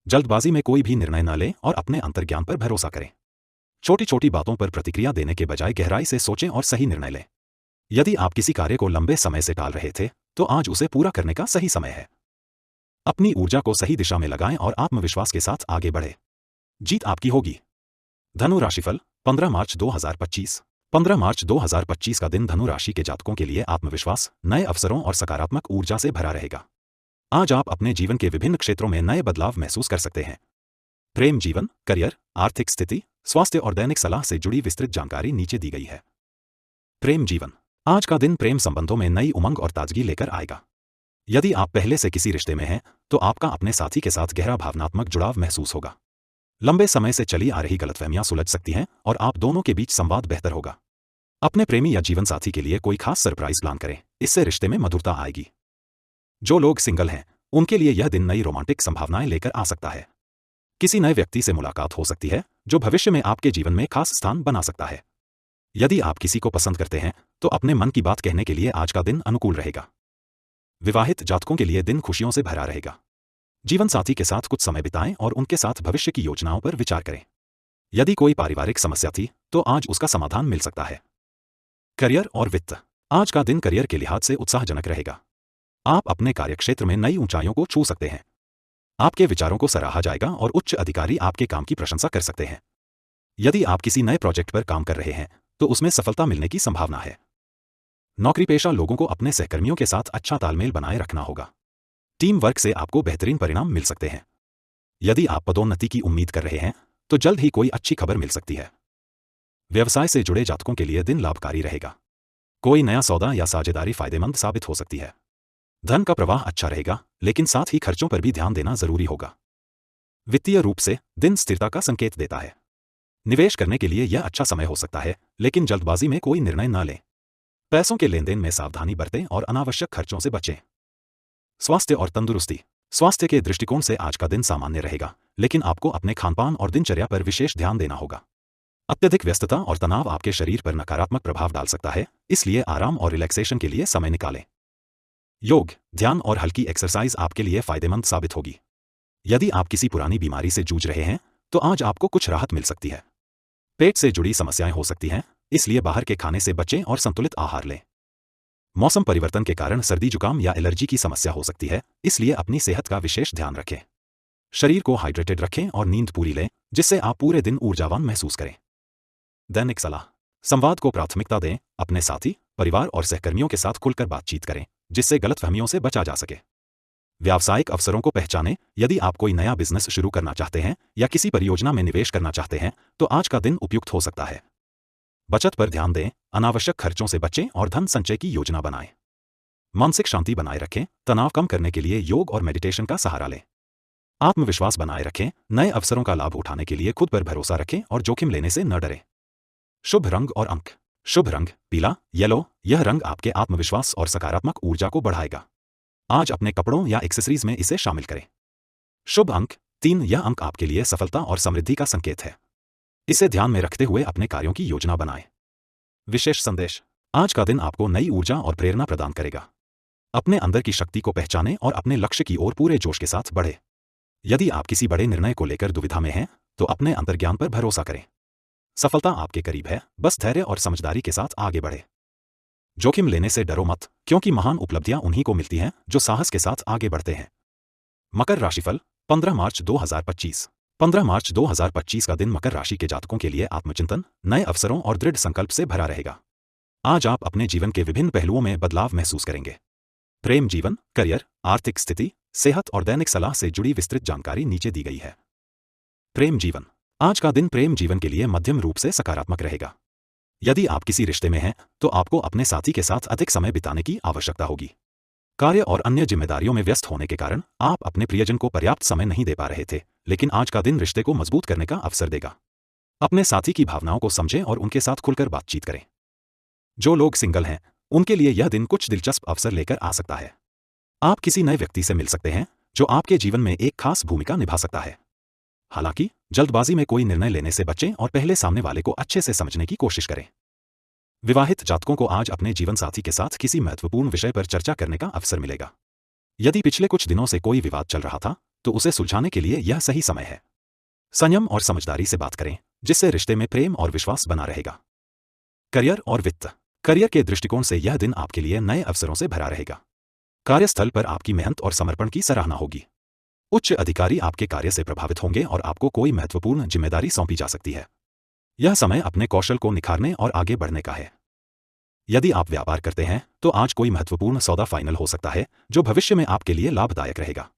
जल्दबाजी में कोई भी निर्णय न लें और अपने अंतर्ज्ञान पर भरोसा करें। छोटी छोटी बातों पर प्रतिक्रिया देने के बजाय गहराई से सोचें और सही निर्णय लें। यदि आप किसी कार्य को लंबे समय से टाल रहे थे, तो आज उसे पूरा करने का सही समय है। अपनी ऊर्जा को सही दिशा में लगाएं और आत्मविश्वास के साथ आगे बढ़ें। जीत आपकी होगी। धनु राशिफल 15 मार्च 2025। 15 मार्च 2025 का दिन धनु राशि के जातकों के लिए आत्मविश्वास, नए अवसरों और सकारात्मक ऊर्जा से भरा रहेगा। आज आप अपने जीवन के विभिन्न क्षेत्रों में नए बदलाव महसूस कर सकते हैं। प्रेम जीवन, करियर, आर्थिक स्थिति, स्वास्थ्य और दैनिक सलाह से जुड़ी विस्तृत जानकारी नीचे दी गई है। प्रेम जीवन। आज का दिन प्रेम संबंधों में नई उमंग और ताजगी लेकर आएगा। यदि आप पहले से किसी रिश्ते में हैं, तो आपका अपने साथी के साथ गहरा भावनात्मक जुड़ाव महसूस होगा। लंबे समय से चली आ रही गलतफहमियां सुलझ सकती हैं और आप दोनों के बीच संवाद बेहतर होगा। अपने प्रेमी या जीवन साथी के लिए कोई खास सरप्राइज प्लान करें, इससे रिश्ते में मधुरता आएगी। जो लोग सिंगल हैं, उनके लिए यह दिन नई रोमांटिक संभावनाएं लेकर आ सकता है। किसी नए व्यक्ति से मुलाकात हो सकती है, जो भविष्य में आपके जीवन में खास स्थान बना सकता है। यदि आप किसी को पसंद करते हैं, तो अपने मन की बात कहने के लिए आज का दिन अनुकूल रहेगा। विवाहित जातकों के लिए दिन खुशियों से भरा रहेगा। जीवन साथी के साथ कुछ समय बिताएं और उनके साथ भविष्य की योजनाओं पर विचार करें। यदि कोई पारिवारिक समस्या थी, तो आज उसका समाधान मिल सकता है। करियर और वित्त। आज का दिन करियर के लिहाज से उत्साहजनक रहेगा। आप अपने कार्यक्षेत्र में नई ऊंचाइयों को छू सकते हैं। आपके विचारों को सराहा जाएगा और उच्च अधिकारी आपके काम की प्रशंसा कर सकते हैं। यदि आप किसी नए प्रोजेक्ट पर काम कर रहे हैं, तो उसमें सफलता मिलने की संभावना है। नौकरीपेशा लोगों को अपने सहकर्मियों के साथ अच्छा तालमेल बनाए रखना होगा। टीम वर्क से आपको बेहतरीन परिणाम मिल सकते हैं। यदि आप पदोन्नति की उम्मीद कर रहे हैं, तो जल्द ही कोई अच्छी खबर मिल सकती है। व्यवसाय से जुड़े जातकों के लिए दिन लाभकारी रहेगा। कोई नया सौदा या साझेदारी फायदेमंद साबित हो सकती है। धन का प्रवाह अच्छा रहेगा, लेकिन साथ ही खर्चों पर भी ध्यान देना जरूरी होगा। वित्तीय रूप से दिन स्थिरता का संकेत देता है। निवेश करने के लिए यह अच्छा समय हो सकता है, लेकिन जल्दबाजी में कोई निर्णय न लें। पैसों के लेनदेन में सावधानी बरतें और अनावश्यक खर्चों से बचें। स्वास्थ्य और तंदुरुस्ती। स्वास्थ्य के दृष्टिकोण से आज का दिन सामान्य रहेगा, लेकिन आपको अपने खानपान और दिनचर्या पर विशेष ध्यान देना होगा। अत्यधिक व्यस्तता और तनाव आपके शरीर पर नकारात्मक प्रभाव डाल सकता है, इसलिए आराम और रिलैक्सेशन के लिए समय निकालें। योग, ध्यान और हल्की एक्सरसाइज आपके लिए फायदेमंद साबित होगी। यदि आप किसी पुरानी बीमारी से जूझ रहे हैं, तो आज आपको कुछ राहत मिल सकती है। पेट से जुड़ी समस्याएं हो सकती हैं, इसलिए बाहर के खाने से बचें और संतुलित आहार लें। मौसम परिवर्तन के कारण सर्दी जुकाम या एलर्जी की समस्या हो सकती है, इसलिए अपनी सेहत का विशेष ध्यान रखें। शरीर को हाइड्रेटेड रखें और नींद पूरी लें, जिससे आप पूरे दिन ऊर्जावान महसूस करें। दैनिक सलाह। संवाद को प्राथमिकता दें। अपने साथी, परिवार और सहकर्मियों के साथ खुलकर बातचीत करें, जिससे गलतफहमियों से बचा जा सके। व्यावसायिक अवसरों को पहचानें। यदि आप कोई नया बिजनेस शुरू करना चाहते हैं या किसी परियोजना में निवेश करना चाहते हैं, तो आज का दिन उपयुक्त हो सकता है। बचत पर ध्यान दें, अनावश्यक खर्चों से बचें और धन संचय की योजना बनाएं। मानसिक शांति बनाए रखें। तनाव कम करने के लिए योग और मेडिटेशन का सहारा लें। आत्मविश्वास बनाए रखें। नए अवसरों का लाभ उठाने के लिए खुद पर भरोसा रखें और जोखिम लेने से न डरें। शुभ रंग और अंक। शुभ रंग पीला, येलो। यह रंग आपके आत्मविश्वास और सकारात्मक ऊर्जा को बढ़ाएगा। आज अपने कपड़ों या एक्सेसरीज में इसे शामिल करें। शुभ अंक 3। यह अंक आपके लिए सफलता और समृद्धि का संकेत है। इसे ध्यान में रखते हुए अपने कार्यों की योजना बनाएं। विशेष संदेश। आज का दिन आपको नई ऊर्जा और प्रेरणा प्रदान करेगा। अपने अंदर की शक्ति को पहचानें और अपने लक्ष्य की ओर पूरे जोश के साथ बढ़ें। यदि आप किसी बड़े निर्णय को लेकर दुविधा में हैं, तो अपने अंतर्ज्ञान पर भरोसा करें। सफलता आपके करीब है, बस धैर्य और समझदारी के साथ आगे बढ़ें। जोखिम लेने से डरो मत, क्योंकि महान उपलब्धियां उन्हीं को मिलती हैं जो साहस के साथ आगे बढ़ते हैं। मकर राशिफल 15 मार्च 2025। 15 मार्च 2025 का दिन मकर राशि के जातकों के लिए आत्मचिंतन, नए अवसरों और दृढ़ संकल्प से भरा रहेगा। आज आप अपने जीवन के विभिन्न पहलुओं में बदलाव महसूस करेंगे। प्रेम जीवन, करियर, आर्थिक स्थिति, सेहत और दैनिक सलाह से जुड़ी विस्तृत जानकारी नीचे दी गई है। प्रेम जीवन। आज का दिन प्रेम जीवन के लिए मध्यम रूप से सकारात्मक रहेगा। यदि आप किसी रिश्ते में हैं, तो आपको अपने साथी के साथ अधिक समय बिताने की आवश्यकता होगी। कार्य और अन्य जिम्मेदारियों में व्यस्त होने के कारण आप अपने प्रियजन को पर्याप्त समय नहीं दे पा रहे थे, लेकिन आज का दिन रिश्ते को मजबूत करने का अवसर देगा। अपने साथी की भावनाओं को समझें और उनके साथ खुलकर बातचीत करें। जो लोग सिंगल हैं, उनके लिए यह दिन कुछ दिलचस्प अवसर लेकर आ सकता है। आप किसी नए व्यक्ति से मिल सकते हैं, जो आपके जीवन में एक खास भूमिका निभा सकता है। हालांकि जल्दबाजी में कोई निर्णय लेने से बचें और पहले सामने वाले को अच्छे से समझने की कोशिश करें। विवाहित जातकों को आज अपने जीवनसाथी के साथ किसी महत्वपूर्ण विषय पर चर्चा करने का अवसर मिलेगा। यदि पिछले कुछ दिनों से कोई विवाद चल रहा था तो उसे सुलझाने के लिए यह सही समय है। संयम और समझदारी से बात करें, जिससे रिश्ते में प्रेम और विश्वास बना रहेगा। करियर और वित्त। करियर के दृष्टिकोण से यह दिन आपके लिए नए अवसरों से भरा रहेगा। कार्यस्थल पर आपकी मेहनत और समर्पण की सराहना होगी। उच्च अधिकारी आपके कार्य से प्रभावित होंगे और आपको कोई महत्वपूर्ण जिम्मेदारी सौंपी जा सकती है। यह समय अपने कौशल को निखारने और आगे बढ़ने का है। यदि आप व्यापार करते हैं तो आज कोई महत्वपूर्ण सौदा फाइनल हो सकता है जो भविष्य में आपके लिए लाभदायक रहेगा।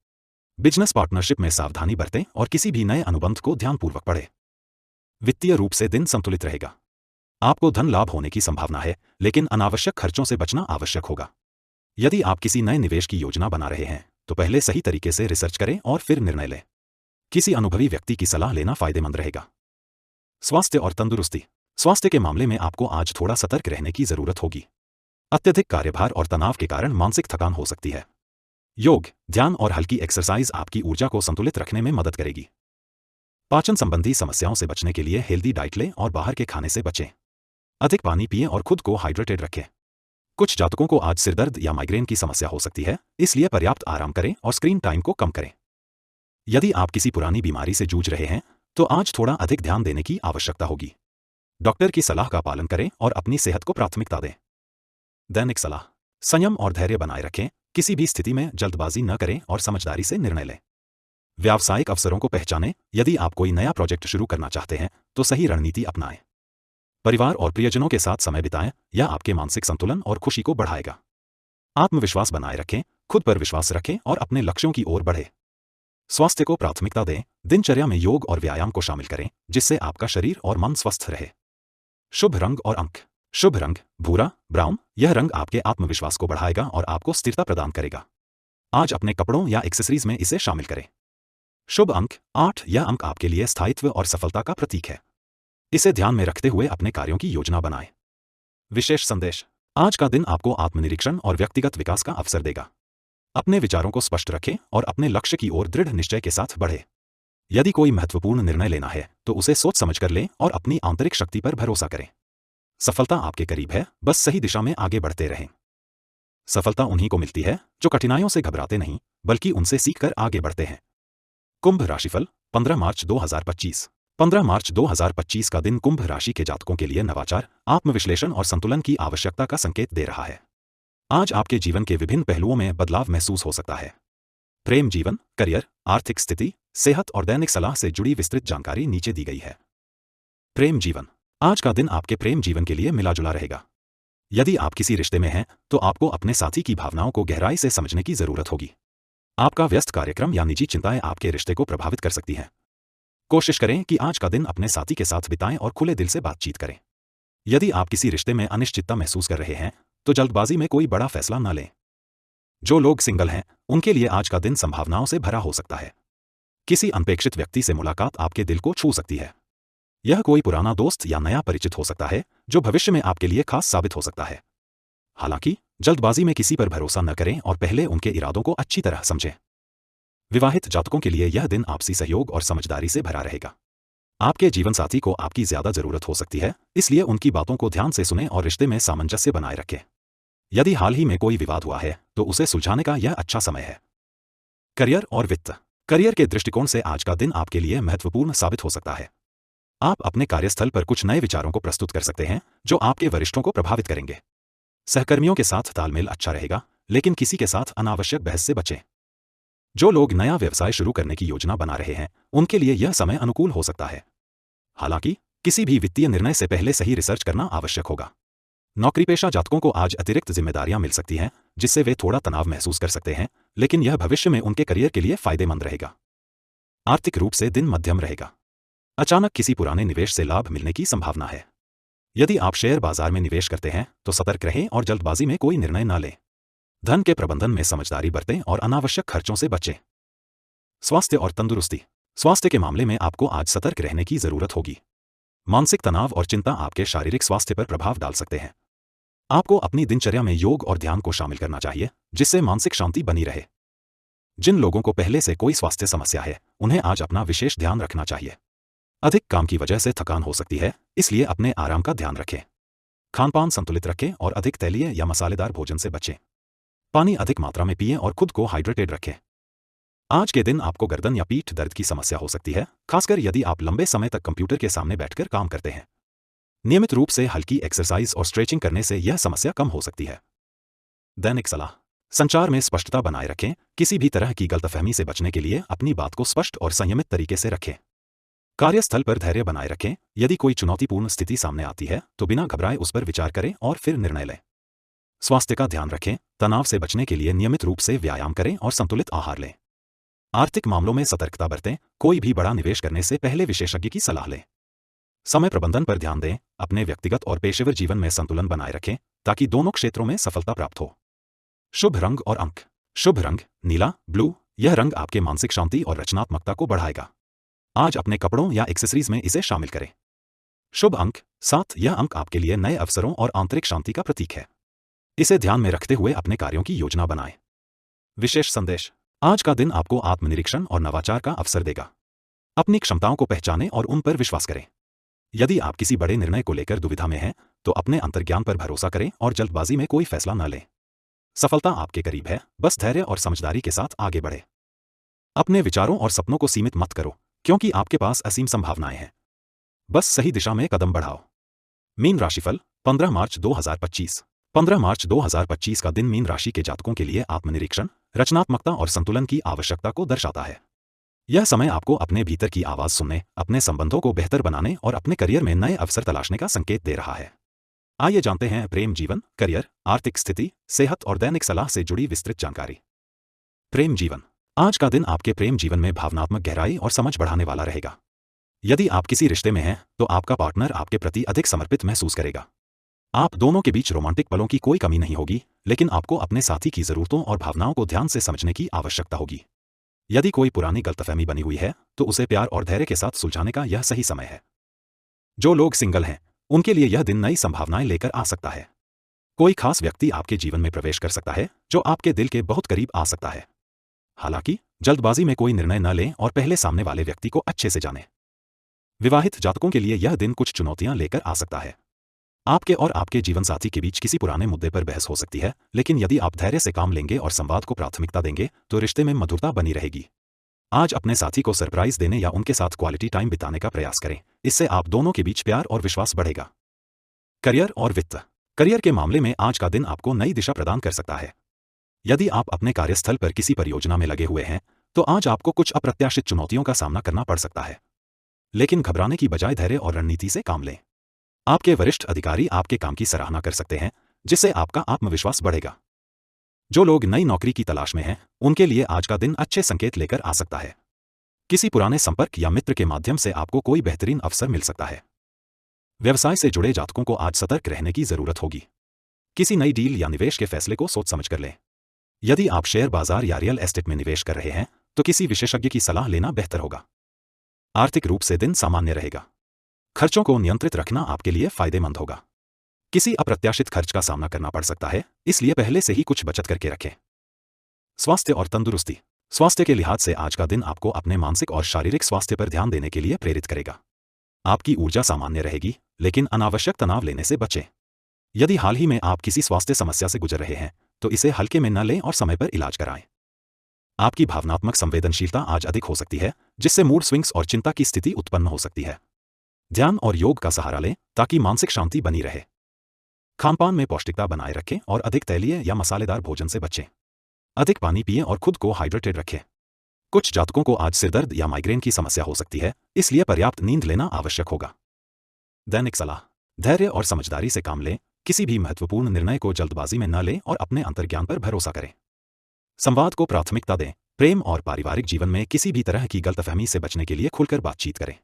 बिजनेस पार्टनरशिप में सावधानी बरतें और किसी भी नए अनुबंध को ध्यानपूर्वक पढ़ें। वित्तीय रूप से दिन संतुलित रहेगा। आपको धन लाभ होने की संभावना है, लेकिन अनावश्यक खर्चों से बचना आवश्यक होगा। यदि आप किसी नए निवेश की योजना बना रहे हैं तो पहले सही तरीके से रिसर्च करें और फिर निर्णय लें। किसी अनुभवी व्यक्ति की सलाह लेना फायदेमंद रहेगा। स्वास्थ्य और तंदुरुस्ती। स्वास्थ्य के मामले में आपको आज थोड़ा सतर्क रहने की जरूरत होगी। अत्यधिक कार्यभार और तनाव के कारण मानसिक थकान हो सकती है। योग, ध्यान और हल्की एक्सरसाइज आपकी ऊर्जा को संतुलित रखने में मदद करेगी। पाचन संबंधी समस्याओं से बचने के लिए हेल्दी डाइट लें और बाहर के खाने से बचें। अधिक पानी पिएं और खुद को हाइड्रेटेड रखें। कुछ जातकों को आज सिरदर्द या माइग्रेन की समस्या हो सकती है, इसलिए पर्याप्त आराम करें और स्क्रीन टाइम को कम करें। यदि आप किसी पुरानी बीमारी से जूझ रहे हैं तो आज थोड़ा अधिक ध्यान देने की आवश्यकता होगी। डॉक्टर की सलाह का पालन करें और अपनी सेहत को प्राथमिकता दें। दैनिक सलाह। संयम और धैर्य बनाए रखें, किसी भी स्थिति में जल्दबाजी न करें और समझदारी से निर्णय लें। व्यावसायिक अवसरों को पहचानें, यदि आप कोई नया प्रोजेक्ट शुरू करना चाहते हैं तो सही रणनीति अपनाएं। परिवार और प्रियजनों के साथ समय बिताएं, यह आपके मानसिक संतुलन और खुशी को बढ़ाएगा। आत्मविश्वास बनाए रखें, खुद पर विश्वास रखें और अपने लक्ष्यों की ओर बढ़ें। स्वास्थ्य को प्राथमिकता दें, दिनचर्या में योग और व्यायाम को शामिल करें, जिससे आपका शरीर और मन स्वस्थ रहे। शुभ रंग और अंक। शुभ रंग भूरा, ब्राउन। यह रंग आपके आत्मविश्वास को बढ़ाएगा और आपको स्थिरता प्रदान करेगा। आज अपने कपड़ों या एक्सेसरीज में इसे शामिल करें। शुभ अंक 8। यह अंक आपके लिए स्थायित्व और सफलता का प्रतीक है। इसे ध्यान में रखते हुए अपने कार्यों की योजना बनाएं। विशेष संदेश। आज का दिन आपको आत्मनिरीक्षण और व्यक्तिगत विकास का अवसर देगा। अपने विचारों को स्पष्ट रखें और अपने लक्ष्य की ओर दृढ़ निश्चय के साथ बढ़ें। यदि कोई महत्वपूर्ण निर्णय लेना है तो उसे सोच समझकर लें और अपनी आंतरिक शक्ति पर भरोसा करें। सफलता आपके करीब है, बस सही दिशा में आगे बढ़ते रहें। सफलता उन्हीं को मिलती है जो कठिनाइयों से घबराते नहीं, बल्कि उनसे सीखकर आगे बढ़ते हैं। कुंभ राशिफल 15 मार्च 2025। 15 मार्च 2025 का दिन कुंभ राशि के जातकों के लिए नवाचार, आत्मविश्लेषण और संतुलन की आवश्यकता का संकेत दे रहा है। आज आपके जीवन के विभिन्न पहलुओं में बदलाव महसूस हो सकता है। प्रेम जीवन, करियर, आर्थिक स्थिति, सेहत और दैनिक सलाह से जुड़ी विस्तृत जानकारी नीचे दी गई है। प्रेम जीवन। आज का दिन आपके प्रेम जीवन के लिए मिला-जुला रहेगा। यदि आप किसी रिश्ते में हैं तो आपको अपने साथी की भावनाओं को गहराई से समझने की जरूरत होगी। आपका व्यस्त कार्यक्रम या निजी चिंताएं आपके रिश्ते को प्रभावित कर सकती हैं। कोशिश करें कि आज का दिन अपने साथी के साथ बिताएं और खुले दिल से बातचीत करें। यदि आप किसी रिश्ते में अनिश्चितता महसूस कर रहे हैं तो जल्दबाजी में कोई बड़ा फैसला न लें। जो लोग सिंगल हैं उनके लिए आज का दिन संभावनाओं से भरा हो सकता है। किसी अनपेक्षित व्यक्ति से मुलाकात आपके दिल को छू सकती है। यह कोई पुराना दोस्त या नया परिचित हो सकता है जो भविष्य में आपके लिए खास साबित हो सकता है। हालांकि जल्दबाजी में किसी पर भरोसा न करें और पहले उनके इरादों को अच्छी तरह समझें। विवाहित जातकों के लिए यह दिन आपसी सहयोग और समझदारी से भरा रहेगा। आपके जीवनसाथी को आपकी ज्यादा जरूरत हो सकती है, इसलिए उनकी बातों को ध्यान से सुनें और रिश्ते में सामंजस्य बनाए रखें। यदि हाल ही में कोई विवाद हुआ है तो उसे सुलझाने का यह अच्छा समय है। करियर और वित्त। करियर के दृष्टिकोण से आज का दिन आपके लिए महत्वपूर्ण साबित हो सकता है। आप अपने कार्यस्थल पर कुछ नए विचारों को प्रस्तुत कर सकते हैं जो आपके वरिष्ठों को प्रभावित करेंगे। सहकर्मियों के साथ तालमेल अच्छा रहेगा, लेकिन किसी के साथ अनावश्यक बहस से बचें। जो लोग नया व्यवसाय शुरू करने की योजना बना रहे हैं उनके लिए यह समय अनुकूल हो सकता है। हालांकि किसी भी वित्तीय निर्णय से पहले सही रिसर्च करना आवश्यक होगा। नौकरीपेशा जातकों को आज अतिरिक्त जिम्मेदारियां मिल सकती हैं, जिससे वे थोड़ा तनाव महसूस कर सकते हैं, लेकिन यह भविष्य में उनके करियर के लिए फायदेमंद रहेगा। आर्थिक रूप से दिन मध्यम रहेगा। अचानक किसी पुराने निवेश से लाभ मिलने की संभावना है। यदि आप शेयर बाजार में निवेश करते हैं तो सतर्क रहें और जल्दबाजी में कोई निर्णय न लें। धन के प्रबंधन में समझदारी बरतें और अनावश्यक खर्चों से बचें। स्वास्थ्य और तंदुरुस्ती। स्वास्थ्य के मामले में आपको आज सतर्क रहने की जरूरत होगी। मानसिक तनाव और चिंता आपके शारीरिक स्वास्थ्य पर प्रभाव डाल सकते हैं। आपको अपनी दिनचर्या में योग और ध्यान को शामिल करना चाहिए, जिससे मानसिक शांति बनी रहे। जिन लोगों को पहले से कोई स्वास्थ्य समस्या है उन्हें आज अपना विशेष ध्यान रखना चाहिए। अधिक काम की वजह से थकान हो सकती है, इसलिए अपने आराम का ध्यान रखें। खानपान संतुलित रखें और अधिक तैलीय या मसालेदार भोजन से बचें। पानी अधिक मात्रा में पिएं और खुद को हाइड्रेटेड रखें। आज के दिन आपको गर्दन या पीठ दर्द की समस्या हो सकती है, खासकर यदि आप लंबे समय तक कंप्यूटर के सामने बैठकर काम करते हैं। नियमित रूप से हल्की एक्सरसाइज और स्ट्रेचिंग करने से यह समस्या कम हो सकती है। दैनिक सलाह। संचार में स्पष्टता बनाए रखें। किसी भी तरह की गलतफहमी से बचने के लिए अपनी बात को स्पष्ट और संयमित तरीके से रखें। कार्यस्थल पर धैर्य बनाए रखें। यदि कोई चुनौतीपूर्ण स्थिति सामने आती है तो बिना घबराए उस पर विचार करें और फिर निर्णय लें। स्वास्थ्य का ध्यान रखें। तनाव से बचने के लिए नियमित रूप से व्यायाम करें और संतुलित आहार लें। आर्थिक मामलों में सतर्कता बरतें। कोई भी बड़ा निवेश करने से पहले विशेषज्ञ की सलाह लें। समय प्रबंधन पर ध्यान दें। अपने व्यक्तिगत और पेशेवर जीवन में संतुलन बनाए रखें ताकि दोनों क्षेत्रों में सफलता प्राप्त हो। शुभ रंग और अंक। शुभ रंग नीला, ब्लू। यह रंग आपके मानसिक शांति और रचनात्मकता को बढ़ाएगा। आज अपने कपड़ों या एक्सेसरीज में इसे शामिल करें। शुभ अंक 7। यह अंक आपके लिए नए अवसरों और आंतरिक शांति का प्रतीक है। इसे ध्यान में रखते हुए अपने कार्यों की योजना बनाएं। विशेष संदेश। आज का दिन आपको आत्मनिरीक्षण और नवाचार का अवसर देगा। अपनी क्षमताओं को पहचानें और उन पर विश्वास करें। यदि आप किसी बड़े निर्णय को लेकर दुविधा में हैं तो अपने अंतर्ज्ञान पर भरोसा करें और जल्दबाजी में कोई फैसला न लें। सफलता आपके करीब है, बस धैर्य और समझदारी के साथ आगे बढ़ें। अपने विचारों और सपनों को सीमित मत करो, क्योंकि आपके पास असीम संभावनाएं हैं। बस सही दिशा में कदम बढ़ाओ। मीन राशिफल 15 मार्च 2025। 15 मार्च 2025 का दिन मीन राशि के जातकों के लिए आत्मनिरीक्षण, रचनात्मकता और संतुलन की आवश्यकता को दर्शाता है। यह समय आपको अपने भीतर की आवाज सुनने, अपने संबंधों को बेहतर बनाने और अपने करियर में नए अवसर तलाशने का संकेत दे रहा है। आइए जानते हैं प्रेम जीवन, करियर, आर्थिक स्थिति, सेहत और दैनिक सलाह से जुड़ी विस्तृत जानकारी। प्रेम जीवन। आज का दिन आपके प्रेम जीवन में भावनात्मक गहराई और समझ बढ़ाने वाला रहेगा। यदि आप किसी रिश्ते में हैं तो आपका पार्टनर आपके प्रति अधिक समर्पित महसूस करेगा। आप दोनों के बीच रोमांटिक पलों की कोई कमी नहीं होगी, लेकिन आपको अपने साथी की जरूरतों और भावनाओं को ध्यान से समझने की आवश्यकता होगी। यदि कोई पुरानी गलतफहमी बनी हुई है तो उसे प्यार और धैर्य के साथ सुलझाने का यह सही समय है। जो लोग सिंगल हैं उनके लिए यह दिन नई संभावनाएं लेकर आ सकता है। कोई खास व्यक्ति आपके जीवन में प्रवेश कर सकता है जो आपके दिल के बहुत करीब आ सकता है। हालांकि जल्दबाजी में कोई निर्णय न लें और पहले सामने वाले व्यक्ति को अच्छे से जानें। विवाहित जातकों के लिए यह दिन कुछ चुनौतियां लेकर आ सकता है। आपके और आपके जीवनसाथी के बीच किसी पुराने मुद्दे पर बहस हो सकती है, लेकिन यदि आप धैर्य से काम लेंगे और संवाद को प्राथमिकता देंगे तो रिश्ते में मधुरता बनी रहेगी। आज अपने साथी को सरप्राइज देने या उनके साथ क्वालिटी टाइम बिताने का प्रयास करें। इससे आप दोनों के बीच प्यार और विश्वास बढ़ेगा। करियर और वित्त। करियर के मामले में आज का दिन आपको नई दिशा प्रदान कर सकता है। यदि आप अपने कार्यस्थल पर किसी परियोजना में लगे हुए हैं तो आज आपको कुछ अप्रत्याशित चुनौतियों का सामना करना पड़ सकता है, लेकिन घबराने की बजाय धैर्य और रणनीति से काम लें। आपके वरिष्ठ अधिकारी आपके काम की सराहना कर सकते हैं, जिससे आपका आत्मविश्वास बढ़ेगा। जो लोग नई नौकरी की तलाश में हैं उनके लिए आज का दिन अच्छे संकेत लेकर आ सकता है। किसी पुराने संपर्क या मित्र के माध्यम से आपको कोई बेहतरीन अवसर मिल सकता है। व्यवसाय से जुड़े जातकों को आज सतर्क रहने की जरूरत होगी। किसी नई डील या निवेश के फैसले को सोच समझ कर लें। यदि आप शेयर बाजार या रियल एस्टेट में निवेश कर रहे हैं तो किसी विशेषज्ञ की सलाह लेना बेहतर होगा। आर्थिक रूप से दिन सामान्य रहेगा। खर्चों को नियंत्रित रखना आपके लिए फायदेमंद होगा। किसी अप्रत्याशित खर्च का सामना करना पड़ सकता है, इसलिए पहले से ही कुछ बचत करके रखें। स्वास्थ्य और तंदुरुस्ती। स्वास्थ्य के लिहाज से आज का दिन आपको अपने मानसिक और शारीरिक स्वास्थ्य पर ध्यान देने के लिए प्रेरित करेगा। आपकी ऊर्जा सामान्य रहेगी, लेकिन अनावश्यक तनाव लेने से बचें। यदि हाल ही में आप किसी स्वास्थ्य समस्या से गुजर रहे हैं तो इसे हल्के में न लें और समय पर इलाज कराएं। आपकी भावनात्मक संवेदनशीलता आज अधिक हो सकती है, जिससे मूड स्विंग्स और चिंता की स्थिति उत्पन्न हो सकती है। ध्यान और योग का सहारा लें ताकि मानसिक शांति बनी रहे। खानपान में पौष्टिकता बनाए रखें और अधिक तैलीय या मसालेदार भोजन से बचें। अधिक पानी पिएं और खुद को हाइड्रेटेड रखें। कुछ जातकों को आज सिरदर्द या माइग्रेन की समस्या हो सकती है, इसलिए पर्याप्त नींद लेना आवश्यक होगा। दैनिक सलाह। धैर्य और समझदारी से काम लें। किसी भी महत्वपूर्ण निर्णय को जल्दबाजी में न लें और अपने अंतर्ज्ञान पर भरोसा करें। संवाद को प्राथमिकता दें। प्रेम और पारिवारिक जीवन में किसी भी तरह की गलतफहमी से बचने के लिए खुलकर बातचीत करें।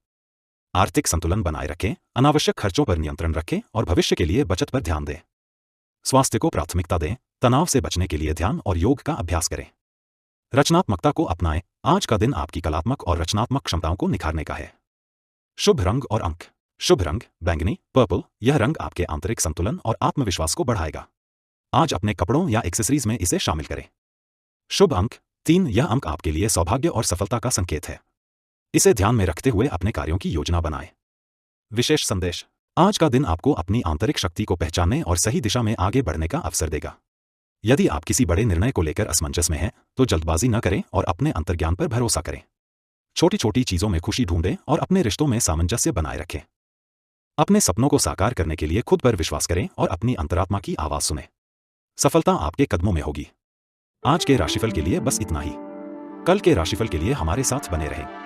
आर्थिक संतुलन बनाए रखें, अनावश्यक खर्चों पर नियंत्रण रखें और भविष्य के लिए बचत पर ध्यान दें। स्वास्थ्य को प्राथमिकता दें। तनाव से बचने के लिए ध्यान और योग का अभ्यास करें। रचनात्मकता को अपनाएं। आज का दिन आपकी कलात्मक और रचनात्मक क्षमताओं को निखारने का है। शुभ रंग और अंक। शुभ रंग बैंगनी, पर्पल। यह रंग आपके आंतरिक संतुलन और आत्मविश्वास को बढ़ाएगा। आज अपने कपड़ों या एक्सेसरीज में इसे शामिल करें। शुभ अंक 3। यह अंक आपके लिए सौभाग्य और सफलता का संकेत है। इसे ध्यान में रखते हुए अपने कार्यों की योजना बनाएं। विशेष संदेश। आज का दिन आपको अपनी आंतरिक शक्ति को पहचानने और सही दिशा में आगे बढ़ने का अवसर देगा। यदि आप किसी बड़े निर्णय को लेकर असमंजस में हैं, तो जल्दबाजी न करें और अपने अंतर्ज्ञान पर भरोसा करें। छोटी छोटी चीजों में खुशी ढूंढें और अपने रिश्तों में सामंजस्य बनाए रखें। अपने सपनों को साकार करने के लिए खुद पर विश्वास करें और अपनी अंतरात्मा की आवाज सुनें। सफलता आपके कदमों में होगी। आज के राशिफल के लिए बस इतना ही। कल के राशिफल के लिए हमारे साथ बने रहें।